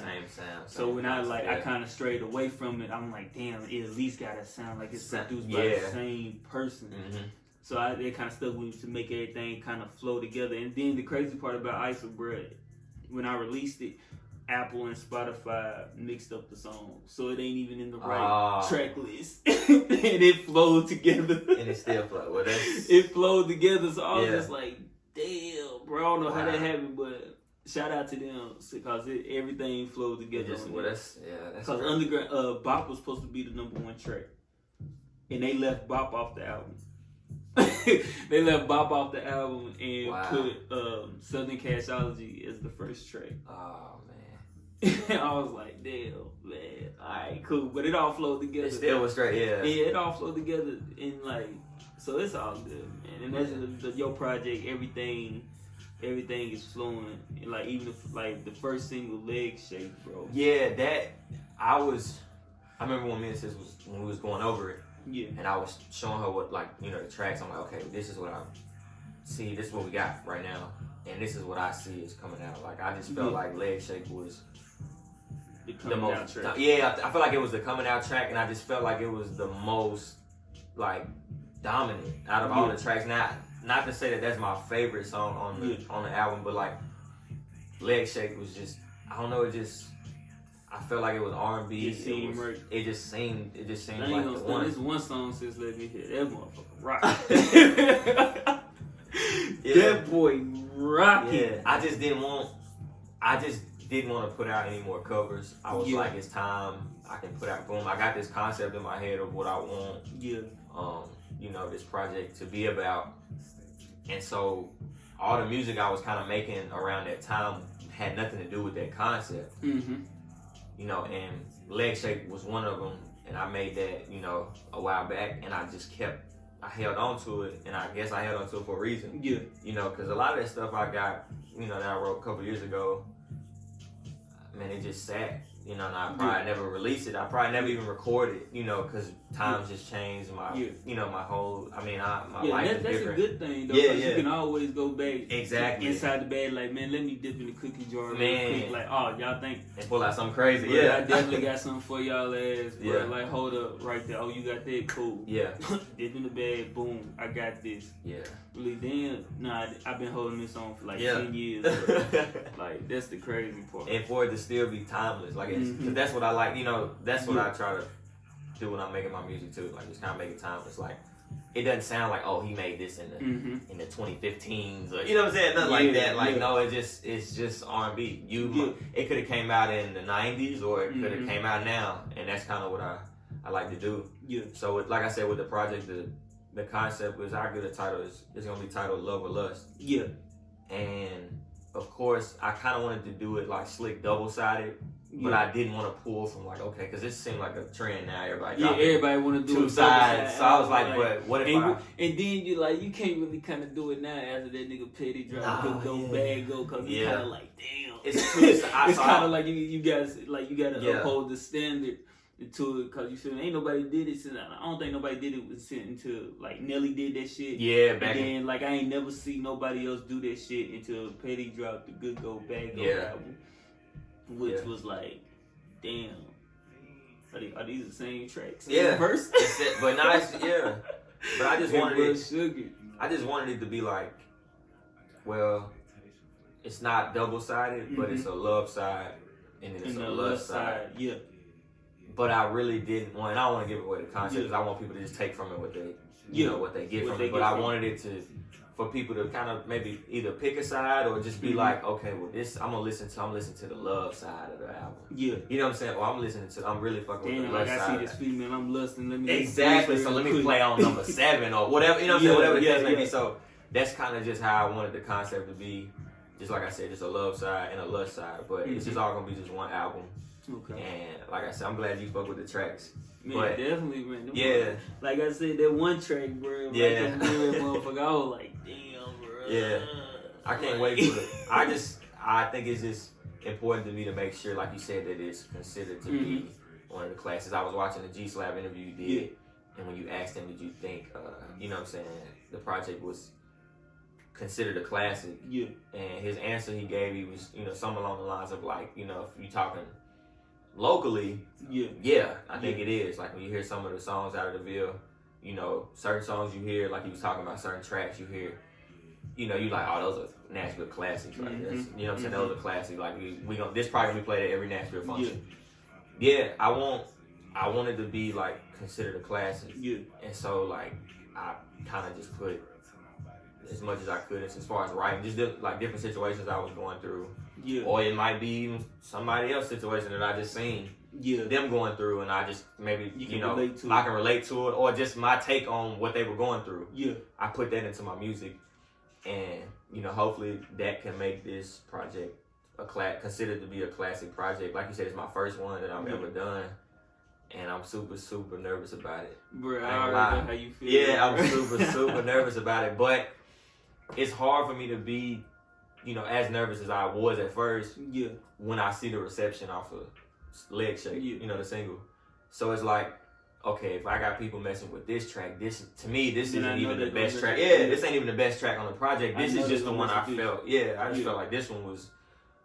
So when I kind of strayed away from it, I'm like, damn, it at least got to sound like it's produced by the same person. Mm-hmm. So it kind of stuck with me to make everything kind of flow together. And then the crazy part about Ice of Bread, when I released it, Apple and Spotify mixed up the song, so it ain't even in the right track list, and it flowed together. And it still flowed. Well, it flowed together, so I was just like, "Damn, bro, I don't know how that happened, but shout out to them because everything flowed together." That's because Underground Bop was supposed to be the #1 track, and they left Bop off the album. They left Bop off the album and put Southern Cashology as the first track. Oh man. I was like, damn, man. Alright, cool. But it all flowed together. It still was straight, Yeah, it all flowed together. And like, so it's all good, man. And that's your project, everything is flowing. And like, even if, like, the first single, Leg Shake, bro. Yeah, I remember when me and Sis when we was going over it. Yeah. And I was showing her what, like, you know, the tracks. I'm like, okay, this is what I see. This is what we got right now. And this is what I see is coming out. Like, I just felt like Leg Shake was the most track. Yeah, I feel like it was the coming out track, and I just felt like it was the most, like, dominant out of all the tracks. Not to say that that's my favorite song on the album, but like, Leg Shake was just, I don't know, I felt like it was R&B. It just seemed like the one. This one song says, "Let me hear that motherfucker rock." That boy rocking. Yeah, I just didn't want to put out any more covers. I was like, it's time. I can put out, boom. I got this concept in my head of what I want. Yeah. You know, this project to be about. And so all the music I was kind of making around that time had nothing to do with that concept. Mm-hmm. You know, and Leg Shake was one of them. And I made that, you know, a while back, and I held on to it, and I guess I held on to it for a reason. Yeah. You know, because a lot of that stuff I got, you know, that I wrote a couple years ago, man, it just sat. You know, and I probably never released it. I probably never even recorded, you know, because times just changed. You know, my whole, my life is different. That's a good thing, though, because you can always go back inside the bag, like, man, let me dip in the cookie jar real quick. Like, oh, y'all think. And pull out something crazy, I definitely got something for y'all ass. Bro. Like, hold up, right there. Oh, you got that? Cool. Yeah. Dip in the bag, boom, I got this. Yeah. Really, then, I've been holding this on for like 10 years. Like, that's the crazy part. And for it to still be timeless, like, because that's what I like, you know, that's what I try to do when I'm making my music too. Like, just kind of make it timeless. Like, it doesn't sound like, oh, he made this in the 2015s, or, you know what I'm saying? Nothing like that. Like, no, it's just R&B. It could have came out in the 90s, or it could have came out now, and that's kind of what I like to do. Yeah. So, like I said, with the project, the concept is, I give the title, it's gonna be titled Love or Lust. Yeah. And of course, I kind of wanted to do it like slick, double-sided, but I didn't want to pull from like, okay, because this seemed like a trend now. Everybody everybody want to do two sides. So I was like, but what if and then you like, you can't really kind of do it now after that nigga Petty drop bad go, because it's kind of like, damn. It's true. It's kind of like you guys, like, you got to uphold the standard to it, because you feel me? Ain't nobody did it since, I don't think nobody did it until like Nelly did that shit. Yeah, back then, like, I ain't never seen nobody else do that shit until Petty dropped the Good Go Bad Go album, which was like, damn, are these the same tracks? Yeah, first, but nice, But I just wanted it. I just wanted it to be like, well, it's not double sided, but it's a love side and then it's a lust side. Yeah. But I really didn't want, and I don't want to give away the concept because I want people to just take from it what they, you know, what they get from it. But I wanted it for people to kind of maybe either pick a side or just be like, okay, well, this I'm listening to the love side of the album. Yeah, you know what I'm saying? Well, I'm really fucking with the lust side. I see this female, I'm lusting. Let me exactly. So let me play on number 7 or whatever. You know what I'm saying? Whatever the case may be. So that's kind of just how I wanted the concept to be. Just like I said, just a love side and a lust side, but it's just all gonna be just one album. Okay. And like I said, I'm glad you fuck with the tracks. Man, but, definitely, man. Like I said, that one track, bro. Yeah. Motherfucker, I was like, damn, bro. Yeah. I can't wait for it. I think it's just important to me to make sure, like you said, that it's considered to be one of the classics. I was watching the G-Slab interview you did, and when you asked him, did you think, you know what I'm saying, the project was considered a classic? Yeah. And his answer he gave, he was, you know, something along the lines of like, you know, if you're talking locally, I think it is. Like when you hear some of the songs out of the Ville, you know, certain songs you hear, like he was talking about, certain tracks you hear, you know, you like, oh, those are Nashville classics, right? You know what I'm saying? Those are classics. Like this probably gonna be played at every Nashville function. Yeah, I want it to be like considered a classic. Yeah. And so like I kind of just put as much as I could as far as writing, just like different situations I was going through. Yeah. Or it might be even somebody else's situation that I just seen them going through, and I just maybe you know I can relate to it, or just my take on what they were going through. Yeah. I put that into my music, and you know hopefully that can make this project considered to be a classic project. Like you said, it's my first one that I've ever done. And I'm super, super nervous about it. Bro, I already know how you feel. Yeah, I'm super, super nervous about it. But it's hard for me to be, you know, as nervous as I was at first. Yeah. When I see the reception off of Leg Shake, you know, the single. So it's like, okay, if I got people messing with this track, to me, this isn't even the best track. Yeah, this ain't even the best track on the project. This is just the one I felt. Yeah, I just felt like this one was,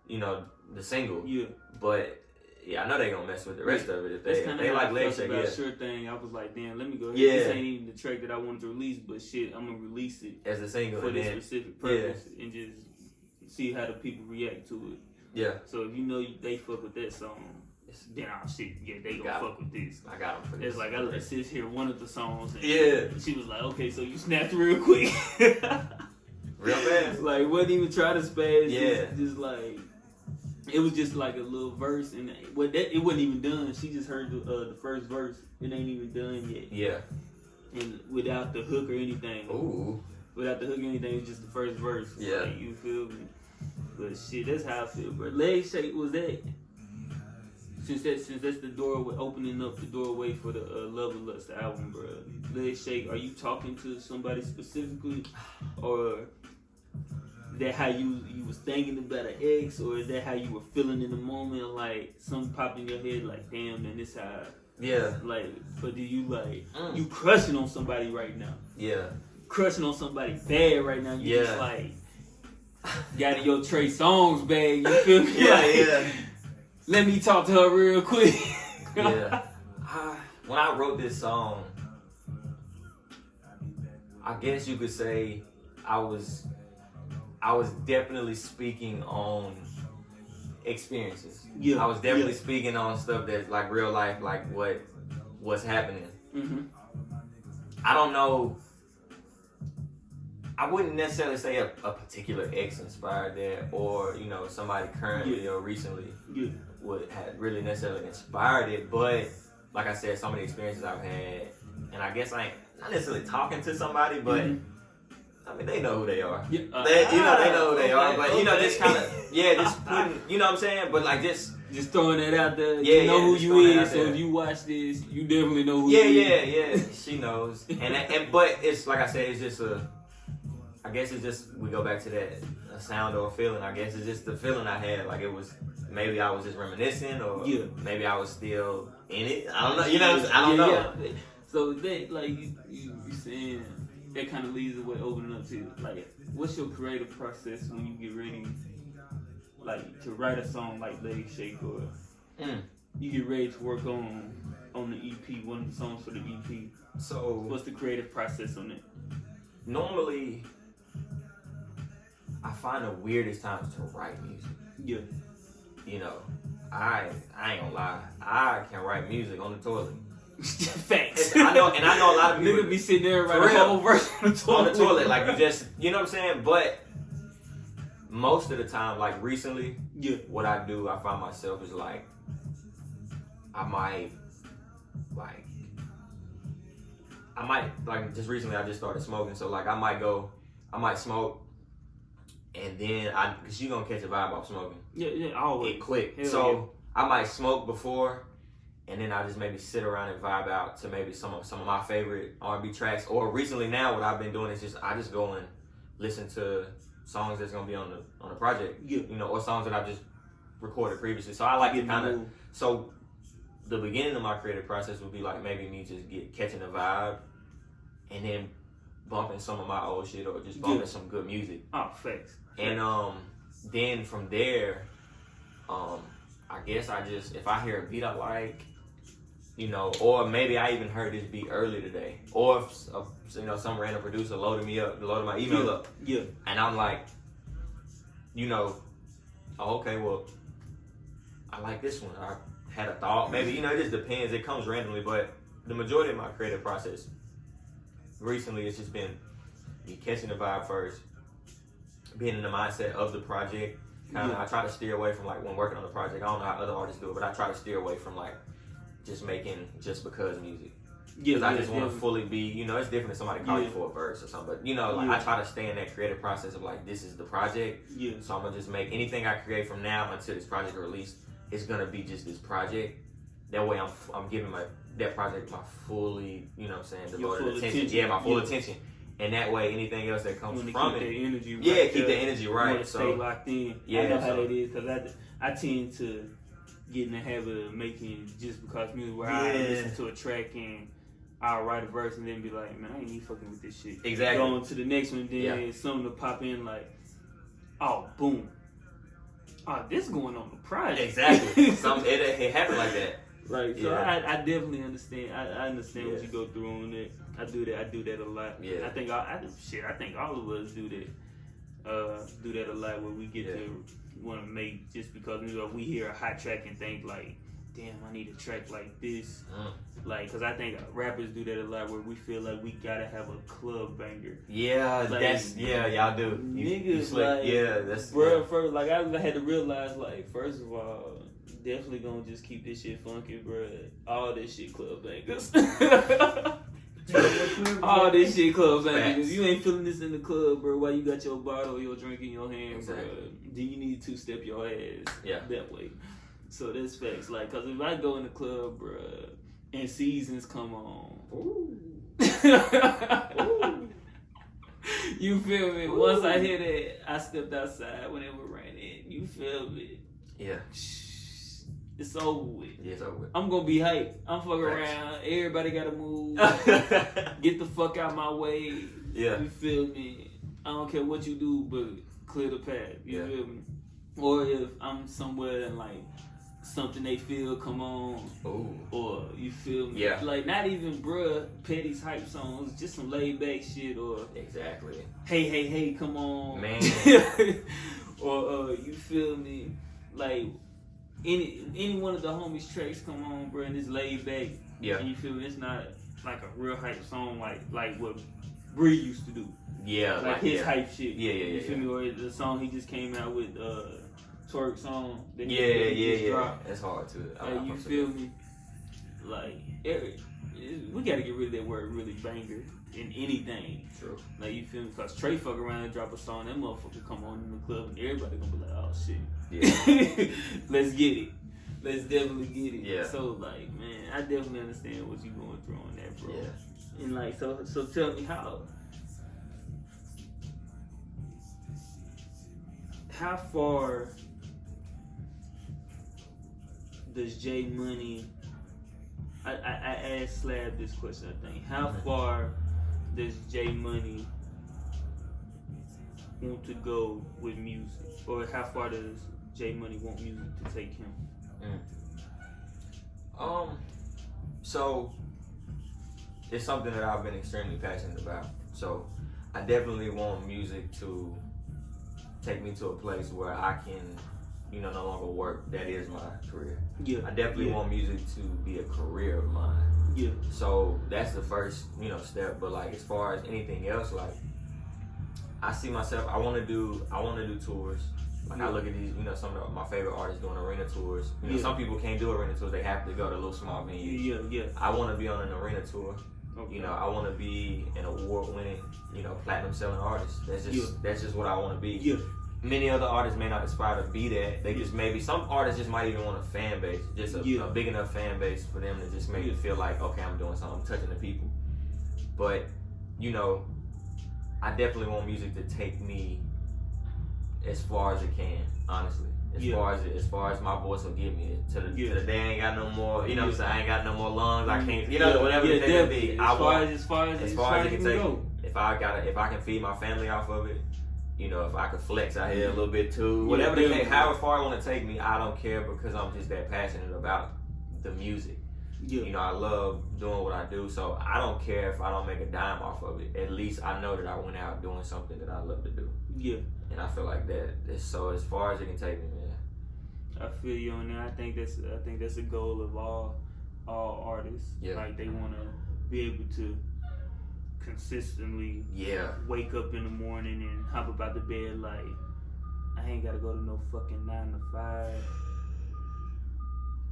you know, the single. Yeah. But yeah, I know they gonna mess with the rest of it if they like Leg Shake. Yeah, sure thing. I was like, damn, let me go ahead. Yeah. This ain't even the track that I wanted to release, but shit, I'm gonna release it as a single for this specific purpose and just see how the people react to it. Yeah. So if you know they fuck with that song, then they gonna fuck with this. I got them for this. It's like I let sis hear one of the songs. And she was like, okay, so you snapped real quick. Real fast. Like wasn't even trying to spaz. Yeah. Just like. It was just like a little verse, and it wasn't even done. She just heard the first verse. It ain't even done yet. Yeah. And without the hook or anything. Ooh. Without the hook or anything, it's just the first verse. Yeah. Like, you feel me? But shit, that's how I feel, bro. Leg Shake was that. Since that's the doorway, opening up the doorway for the Love and Lust album, bro. Leg Shake, are you talking to somebody specifically, or that how you was thinking about an ex, or is that how you were feeling in the moment, like something popped in your head, like damn, man, this how? Yeah. Like, but do you like you crushing on somebody right now? Yeah. Crushing on somebody bad right now. You just like got in your Trey Songz bag. You feel me? Yeah, like, let me talk to her real quick. Yeah. When I wrote this song, I guess you could say I was definitely speaking on experiences. Yeah. I was definitely speaking on stuff that's like real life, like what's happening. Mm-hmm. I don't know. I wouldn't necessarily say a particular ex inspired that, or you know somebody currently or recently had really necessarily inspired it. But like I said, some of the experiences I've had, and I guess I ain't not necessarily talking to somebody, but. Mm-hmm. I mean, they know who they are. Yeah. They know who they are. But, you know, just kind of, just putting, you know what I'm saying? But, like, just Just throwing that out there. Yeah, you know who you is. So there. if you watch this, you definitely know who you you is. Yeah. She knows. And but it's like I said, it's just I guess it's just, we go back to that, a sound or a feeling. I guess it's just the feeling I had. Like it was, maybe I was just reminiscing, or maybe I was still in it. I don't know. You know what I'm saying? I don't know. Yeah. So that, like you saying, that kind of leads away, opening up to like, what's your creative process when you get ready, like to write a song like Leg Shake, or you get ready to work on the EP, one of the songs for the EP. So what's the creative process on it? Normally, I find the weirdest times to write music. Yeah. You know, I ain't gonna lie, I can write music on the toilet. Facts. I know a lot of people Nigga be sitting there writing a whole verse on the toilet. Like you know what I'm saying? But most of the time, like recently, what I do, I find myself is like, I might just recently I just started smoking, so like I might smoke, and then cause you gonna catch a vibe off smoking. Yeah, always. It quick. Hell so yeah. I might smoke before, and then I just maybe sit around and vibe out to maybe some of my favorite R&B tracks. Or recently now, what I've been doing is I just go and listen to songs that's gonna be on the project. Yeah. You know, or songs that I've just recorded previously. So I like it kind of. So the beginning of my creative process would be like maybe me just catching a vibe, and then bumping some of my old shit, or just bumping some good music. Oh, facts. And then from there, I guess if I hear a beat I like, you know, or maybe I even heard this beat early today, or if, you know, some random producer loaded my email up, and I'm like, you know, oh, okay, well, I like this one. I had a thought, maybe, you know, it just depends. It comes randomly, but the majority of my creative process recently, it's just been me catching the vibe first, being in the mindset of the project. I try to steer away from, like, when working on the project, I don't know how other artists do it, but I try to steer away from, like, just making just because music. Because I just want to fully be, you know, it's different if somebody calls you for a verse or something, but, you know, like, I try to stay in that creative process of, like, this is the project, so I'm going to just make anything I create from now until this project is released, it's going to be just this project. That way I'm giving that project my fully, you know what I'm saying, devoted attention. Yeah, my full attention. And that way, anything else that comes from it, energy keep the energy right. So stay locked in. Yeah, I know how that is, because I tend to get in the habit of making just because music, where I listen to a track and I'll write a verse and then be like, man, I ain't even fucking with this shit. Exactly. Going to the next one, then something to pop in like, oh, boom. Oh, this going on the project. Exactly. It happened like that. Like, so I definitely understand. I understand what you go through on that. I do that a lot. Yeah. I think all of us do that. Do that a lot, where we get to want to make, just because we hear a hot track and think like, damn, I need a track like this. Like, because I think rappers do that a lot, where we feel like we gotta have a club banger. Yeah, like, y'all do. Niggas, like, that's first, like, I had to realize, like, first of all, definitely gonna just keep this shit funky, bro. All this shit club bangers. All this shit club bangers. If you ain't feeling this in the club, bro, while you got your bottle or your drink in your hand, bro, then you need to two-step your ass that way. So that's facts. Like, cause if I go in the club, bro, and Seasons come on, you feel me? Once I hear that, I stepped outside when it was raining. You feel me? Yeah. It's over with. Yeah, it's over with. I'm gonna be hyped. I'm fucking around. Everybody gotta move. Get the fuck out my way. Yeah. You feel me? I don't care what you do, but clear the path. You feel me? Or if I'm somewhere and like something they feel come on. Ooh. Or you feel me? Yeah. Like, not even bruh Petty's hype songs, just some laid back shit, or exactly. Hey, come on. Man. Or you feel me? Like, any one of the homies' tracks come on, bro, and it's laid back. Yeah. And you feel me? It's not like a real hype song like what Bree used to do. Yeah. Like his hype shit. Yeah. You feel me? Or the song he just came out with, Twerk song. That Yeah. That's hard too. You feel me? Like, we gotta get rid of that word really banger in anything. True. Like, you feel me? Because Trey fuck around and drop a song, that motherfucker come on in the club and everybody gonna be like, oh shit. Yeah. Let's get it. Let's definitely get it. Yeah. So like, man, I definitely understand what you going through on that, bro. Yeah. And like, so tell me how far does J Money? I asked Slab this question. I think how far does J Money want to go with music, or how far does J Money want music to take him? So it's something that I've been extremely passionate about. So I definitely want music to take me to a place where I can, no longer work. That is my career. Yeah. I definitely want music to be a career of mine. Yeah. So that's the first, step. But like as far as anything else, like I see myself. I want to do tours. Like I look at these, some of my favorite artists doing arena tours. Some people can't do arena tours; they have to go to little small venues. Yeah. I want to be on an arena tour. Okay. I want to be an award-winning, platinum selling artist. That's just what I want to be. Yeah. Many other artists may not aspire to be that. They just maybe some artists just might even want a fan base, just a big enough fan base for them to just make it feel like, okay, I'm doing something, I'm touching the people. But I definitely want music to take me as far as it can, honestly. As far as my voice will get me to the day I ain't got no more, what I'm saying, I ain't got no more lungs, I can't, whatever the thing may be. As far as it can take me. If I can feed my family off of it, if I could flex out here a little bit too, whatever the case, however far I want to take me, I don't care because I'm just that passionate about the music. Yeah. I love doing what I do, so I don't care if I don't make a dime off of it. At least I know that I went out doing something that I love to do. Yeah. And I feel like that's so as far as it can take me, man. I feel you on that. I think that's a goal of all artists. Yeah. Like they want to be able to consistently wake up in the morning and hop up out the bed like I ain't gotta go to no fucking 9 to 5.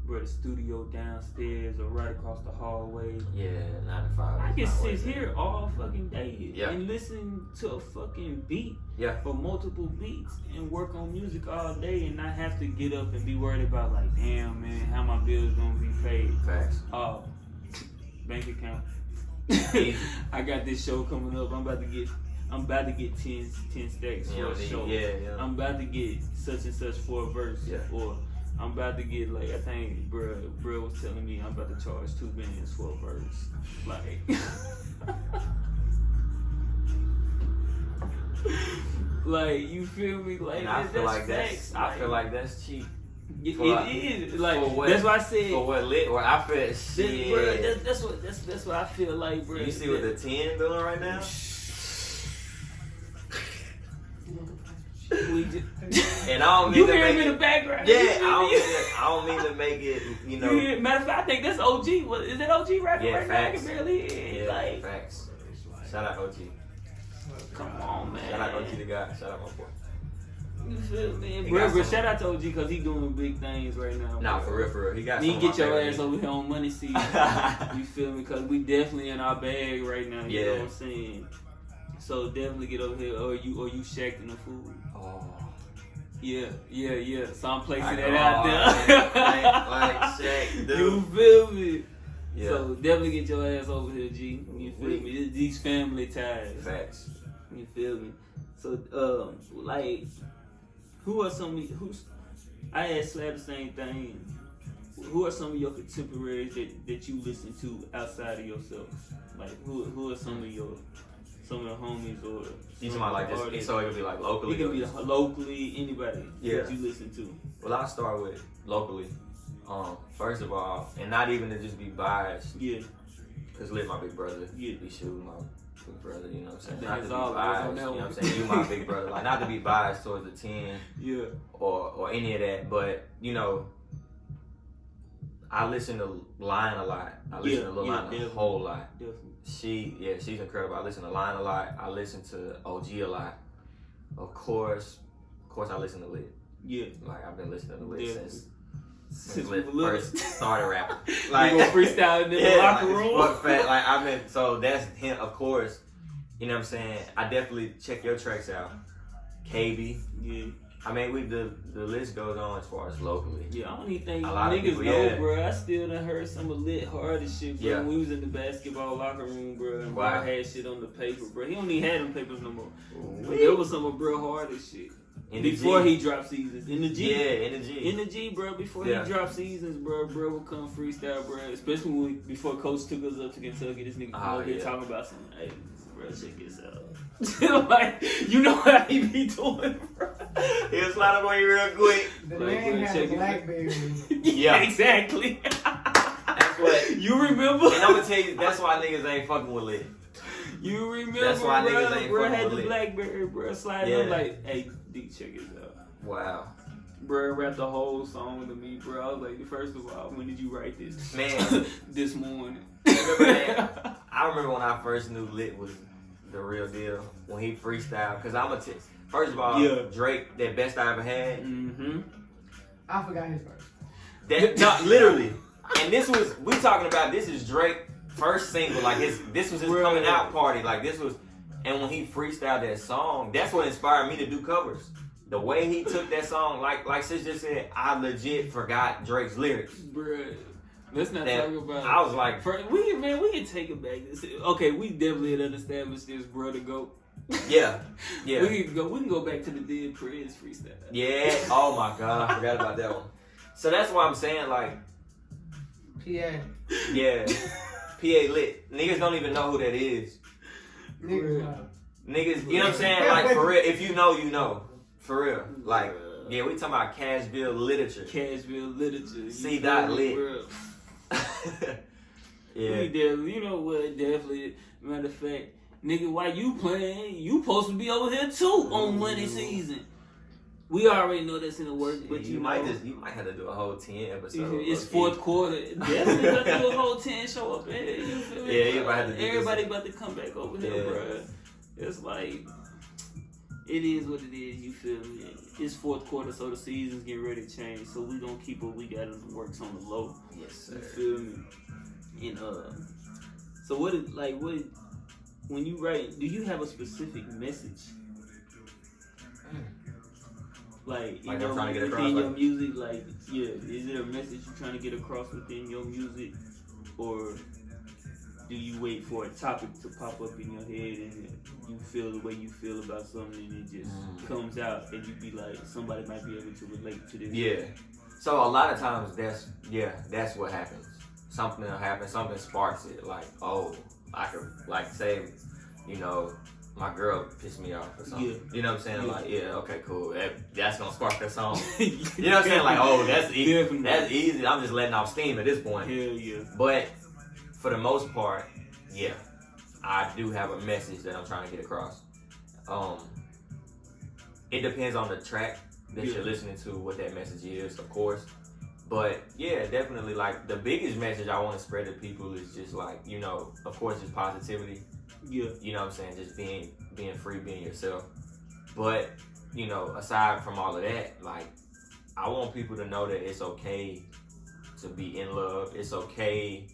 Bro, the studio downstairs or right across the hallway. Yeah, 9 to 5. I can sit here all fucking day and listen to a fucking beat for multiple beats and work on music all day and not have to get up and be worried about like, damn man, how my bills gonna be paid. Facts. Bank account. I got this show coming up. I'm about to get 10 stacks for a show. I'm about to get such and such for a verse. Or I'm about to get like I think bro was telling me I'm about to charge $2 million for a verse. Like like you feel me? Like and I feel like that's I feel like that's cheap. It is like that's why I said for what lit or I feel shit. Bro, that's what I feel like, bro. You see what the 10 doing right now? And I don't mean you to hear make him in it, the background. Yeah, I don't mean to make it, Matter of fact, I think that's OG. Is it OG rapping right now? I can barely hear. Yeah, like, facts. Shout out OG. Come on, man. Shout out OG the guy. Shout out my boy. You feel me? Bro, shout out to OG because he doing big things right now. Nah, for real. He got some get your ass over here on Money Seed. You feel me? Because we definitely in our bag right now. You know what I'm saying? So definitely get over here, or you shacking the food. Oh. Yeah. So I'm placing that out there. like Shaq, dude. You feel me? Yeah. So definitely get your ass over here, G. You feel me? These family ties. Facts. You feel me? So like, who are some of I asked Slab the same thing. Who are some of your contemporaries that you listen to outside of yourself? Like who are some of the homies or you talking about like this? So it could be like locally. It could be locally, anybody that you listen to. Well, I'll start with locally. First of all, and not even to just be biased. Yeah. Cause Lit my big brother. Yeah. Be shooting my big brother. You know what I'm saying? Not to be biased. You know what I'm saying? You my big brother. Like not to be biased towards the 10. Yeah. Or any of that, but I listen to Lion a lot. I listen to Lil Lion a whole lot. Definitely. She's incredible. I listen to Lion a lot. I listen to OG a lot. Of course, I listen to Lit. Yeah. Like I've been listening to Lit since Lit first started rapping. Like you gonna freestyle in the locker room. Like I've been so that's him. Of course, you know what I'm saying. I definitely check your tracks out. KB. Yeah. I mean, the list goes on as far as locally. Yeah, I don't even think A lot of niggas people, know, yeah. bro. I still done heard some of Lit hardest shit, bro. Yeah. When we was in the basketball locker room, bro, and Wow. bro had shit on the paper, bro. He don't even have them papers no more. Ooh-wee. There was some of bro hardest shit. In the Before G. he dropped seasons. In the G. Yeah, in the G. In the G, bro, before Yeah. he dropped seasons, bro would come freestyle, bro. Especially before Coach took us up to Kentucky, this nigga come up here talking about some, hey, bro, check this out. Like, you know how he be doing, bro. He'll slide away real quick. The Like, man bro, had check a it. Blackberry. Yeah, exactly. That's what. You remember? And I'm gonna tell you, that's why niggas ain't fucking with Lit. You remember, That's why bro? niggas ain't Bro fucking had with the Lit. Blackberry, bro, sliding Yeah. up like, hey, D, check this out. Wow. Bro rapped the whole song to me, bro. I was like, first of all, when did you write this? Man. This morning. Remember that? I remember when I first knew Lit was the real deal. When he freestyled. Because I'm going to first of all, Yeah. Drake, that best I ever had. Mm-hmm. I forgot his verse. That, no, literally. And we talking about, this is Drake first single. Like, this was his Bro. coming out party. Like, this was, and when he freestyled that song, that's what inspired me to do covers. The way he took that song, like Sis just said, I legit forgot Drake's lyrics. Bro, let's not That- talk about. I was like, we can take it back. Okay, we definitely had established this, bro, to go. yeah, yeah. We can go back to the Dead Prez freestyle. Yeah. Oh my God, I forgot about that one. So that's why I'm saying, like, PA. yeah, PA Lit. Niggas don't even know who that is. Niggas know. Niggas, you know what I'm saying? Like, for real, if you know, you know. For real. Like, yeah, we talking about Cashville literature. Cashville literature. C. Dot Lit. Bro. Yeah. We definitely, you know what? Definitely. Matter of fact, nigga, while you playing, you supposed to be over here too on money season. We already know that's in the works, but you might have to do a whole 10 episode. It's fourth quarter. Definitely got to do a whole 10 show up here. You feel me? Yeah, you might have to do Everybody about to come back over here, Yeah. bro. It's like, it is what it is, you feel me? It's fourth quarter, so the season's getting ready to change. So we gonna keep what we got in the works on the low. Yes, sir. You feel me? And so when you write, do you have a specific message? Like Like you I'm know, trying to get within across, your like- music, like, yeah, is there a message you're trying to get across within your music, or do you wait for a topic to pop up in your head and you feel the way you feel about something and it just comes out and you be like, somebody might be able to relate to this? Yeah. So a lot of times that's what happens. Something will happen, something sparks it. Like, oh, I could, like, say, you know, my girl pissed me off or something. Yeah. You know what I'm saying? Yeah. Like, yeah, okay, cool. That's gonna spark that song. You know what I'm saying? Like, oh, that's easy. Definitely. That's easy. I'm just letting off steam at this point. Hell yeah. But for the most part, yeah, I do have a message that I'm trying to get across. It depends on the track that Yeah. you're listening to, what that message is, of course. But yeah, definitely, like, the biggest message I want to spread to people is just, like, you know, of course, just positivity. Yeah. You know what I'm saying? Just being free, being yourself. But, you know, aside from all of that, like, I want people to know that it's okay to be in love. It's okay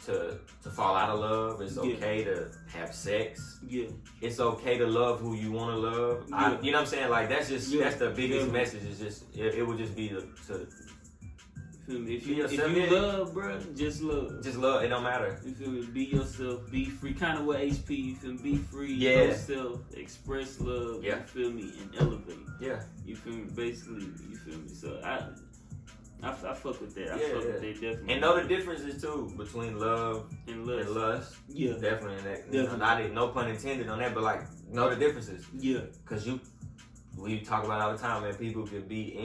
to fall out of love. It's Yeah. okay to have sex. Yeah. It's okay to love who you want to love. Yeah. You know what I'm saying? Like, that's just, Yeah. that's the biggest Yeah. message. Is just, it would just be to Feel me? If Be you yourself, love, bro, just love. just love. It don't matter. You feel me? Be yourself. Be free. Kind of what HP. You feel me? Be free. Yeah. Yourself. Express love. Yeah. You feel me? And elevate. Yeah. You feel me? Basically, you feel me? So I fuck with that. I Yeah, fuck yeah. with that definitely. And know the differences too between love And lust. and lust. Yeah. Definitely. That, you know, Definitely. no pun intended on that, but, like, know the differences. Yeah. Cause we talk about it all the time, man. People could be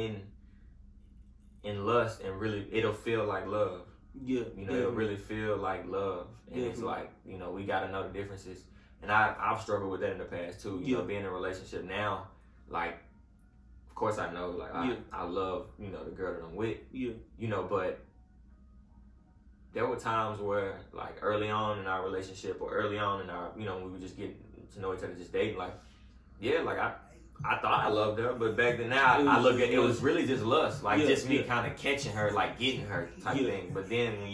in lust and really, it'll feel like love. Yeah. You know, it'll really feel like love. And it's like, you know, we gotta know the differences. And I've struggled with that in the past too. You know, being in a relationship now, like, of course I know, like, I love, you know, the girl that I'm with. Yeah. You know, but there were times where, like, early on in our relationship or early on in our, you know, when we were just getting to know each other, just dating, like, yeah, like, I thought I loved her, but back then now I look at it was really just lust, like, just me kind of catching her, like, getting her type thing. But then when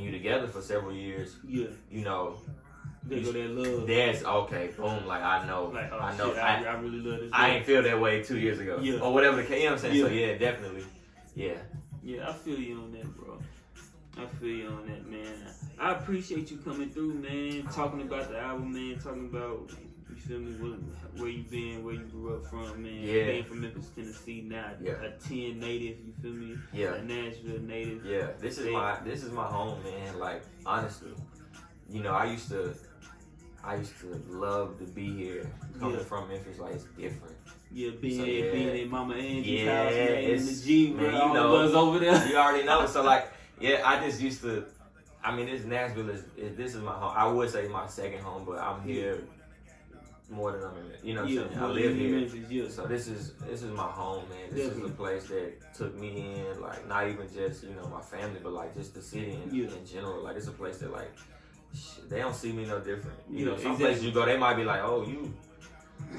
you together for several years, Yeah. you know, They go that love. That's okay. Boom. Like I know. Like, oh, I know. Shit, I really love this. I ain't feel that way 2 years ago. Yeah. Or whatever the case. You know what I'm saying? Yeah. So yeah, definitely. Yeah. Yeah, I feel you on that, bro. I feel you on that, man. I appreciate you coming through, man. Talking about the album, man. Talking about, you feel me, where you been, where you grew up from, man. Yeah. Being from Memphis, Tennessee, now a 10 native, you feel me? Yeah. A Nashville native. Yeah. This is my home, man. Like honestly, you know, I used to love to be here. Coming from Memphis, like it's different. Yeah, being in Mama Angie's Yeah, house, man, in the G, man, you all know, of us over there. You already know. So like, yeah, I just used to. I mean, this Nashville this is my home. I would say my second home, but I'm here more than I'm in. You know what I'm saying? I live here. Memphis, So this is my home, man. This is a place that took me in, like not even just my family, but like just the city in general. Like it's a place that like they don't see me no different. You know, some places you go, they might be like, oh,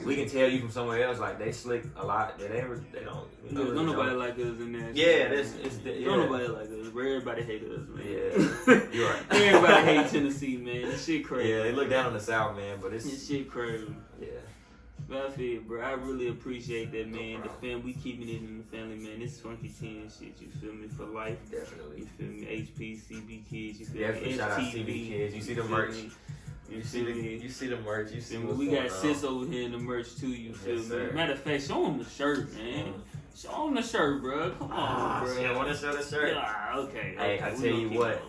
we can tell you from somewhere else. Like they slick a lot. They don't. Don't nobody like us in there. Yeah, don't nobody like us. Everybody hate us, man. Yeah, you're right. Everybody hate Tennessee, man. This shit crazy. Yeah, they look down on the South, man, but this shit crazy. Yeah. But I feel, bro, I really appreciate that, man. The fam, we keeping it in the family, man. This Funky 10 shit, you feel me, for life. Definitely. You feel me? HP, CB Kids, you feel Definitely me? shout out CB Kids. You see the merch. You see the merch. You see what's we got going sis over here in the merch too. You feel me? Sir. Matter of fact, show them the shirt, man. Show them the shirt, bro. Come on, bro. She don't want to show the shirt. Yeah, okay. Hey, I tell you what.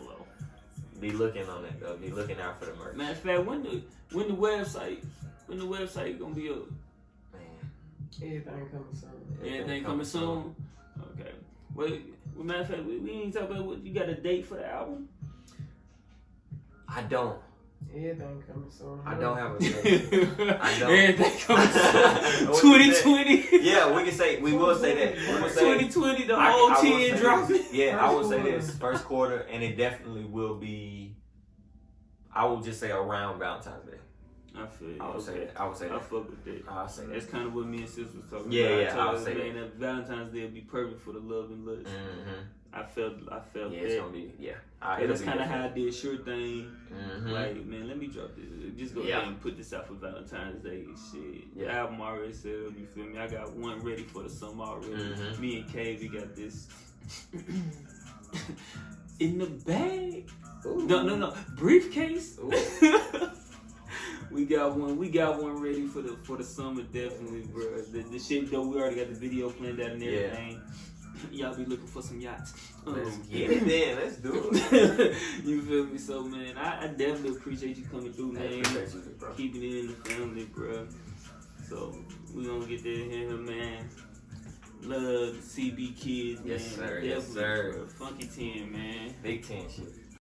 Be looking on it though. Be looking out for the merch. Matter of fact, when the website gonna be up? Man, everything coming soon. Everything coming soon. Okay. Wait. Matter of fact, we ain't talk about what you got a date for the album. I don't. Everything coming soon. I don't have a date. I don't. Everything coming soon. 2020. Yeah, we can say. We will say that. We will say 2020. The whole 10 dropping. Yeah, I will say this first quarter, and it definitely will be. I will just say around Valentine's Day. I feel you. I would say that. I would say that. I fuck with that. I'll say that. That's kind of what me and sis was talking about. Yeah, I I'll told say her, man, that Valentine's Day would be perfect for the love and lust. Mm-hmm. I felt Yeah, that. it's gonna be. Yeah. That's kind of how I did Sure Thing. Mm-hmm. Like, man, let me drop this. Just go ahead and put this out for Valentine's Day. Shit. Yeah. The album already set up, you feel me? I got one ready for the summer already. Mm-hmm. Me and Kay, we got this in the bag. Ooh. No. Briefcase. Ooh. We got one ready for the summer, definitely, bro. The shit though, we already got the video planned out and everything. Y'all be looking for some yachts. Let's get it then. Let's do it. You feel me? So man, I definitely appreciate you coming through, man. Appreciate you, bro. Keeping it in the family, bro. So we gonna get that here, man. Love CB Kids, man. Yes, sir. Definitely, Yes, sir. Bro. Funky 10, man. Big 10 shit.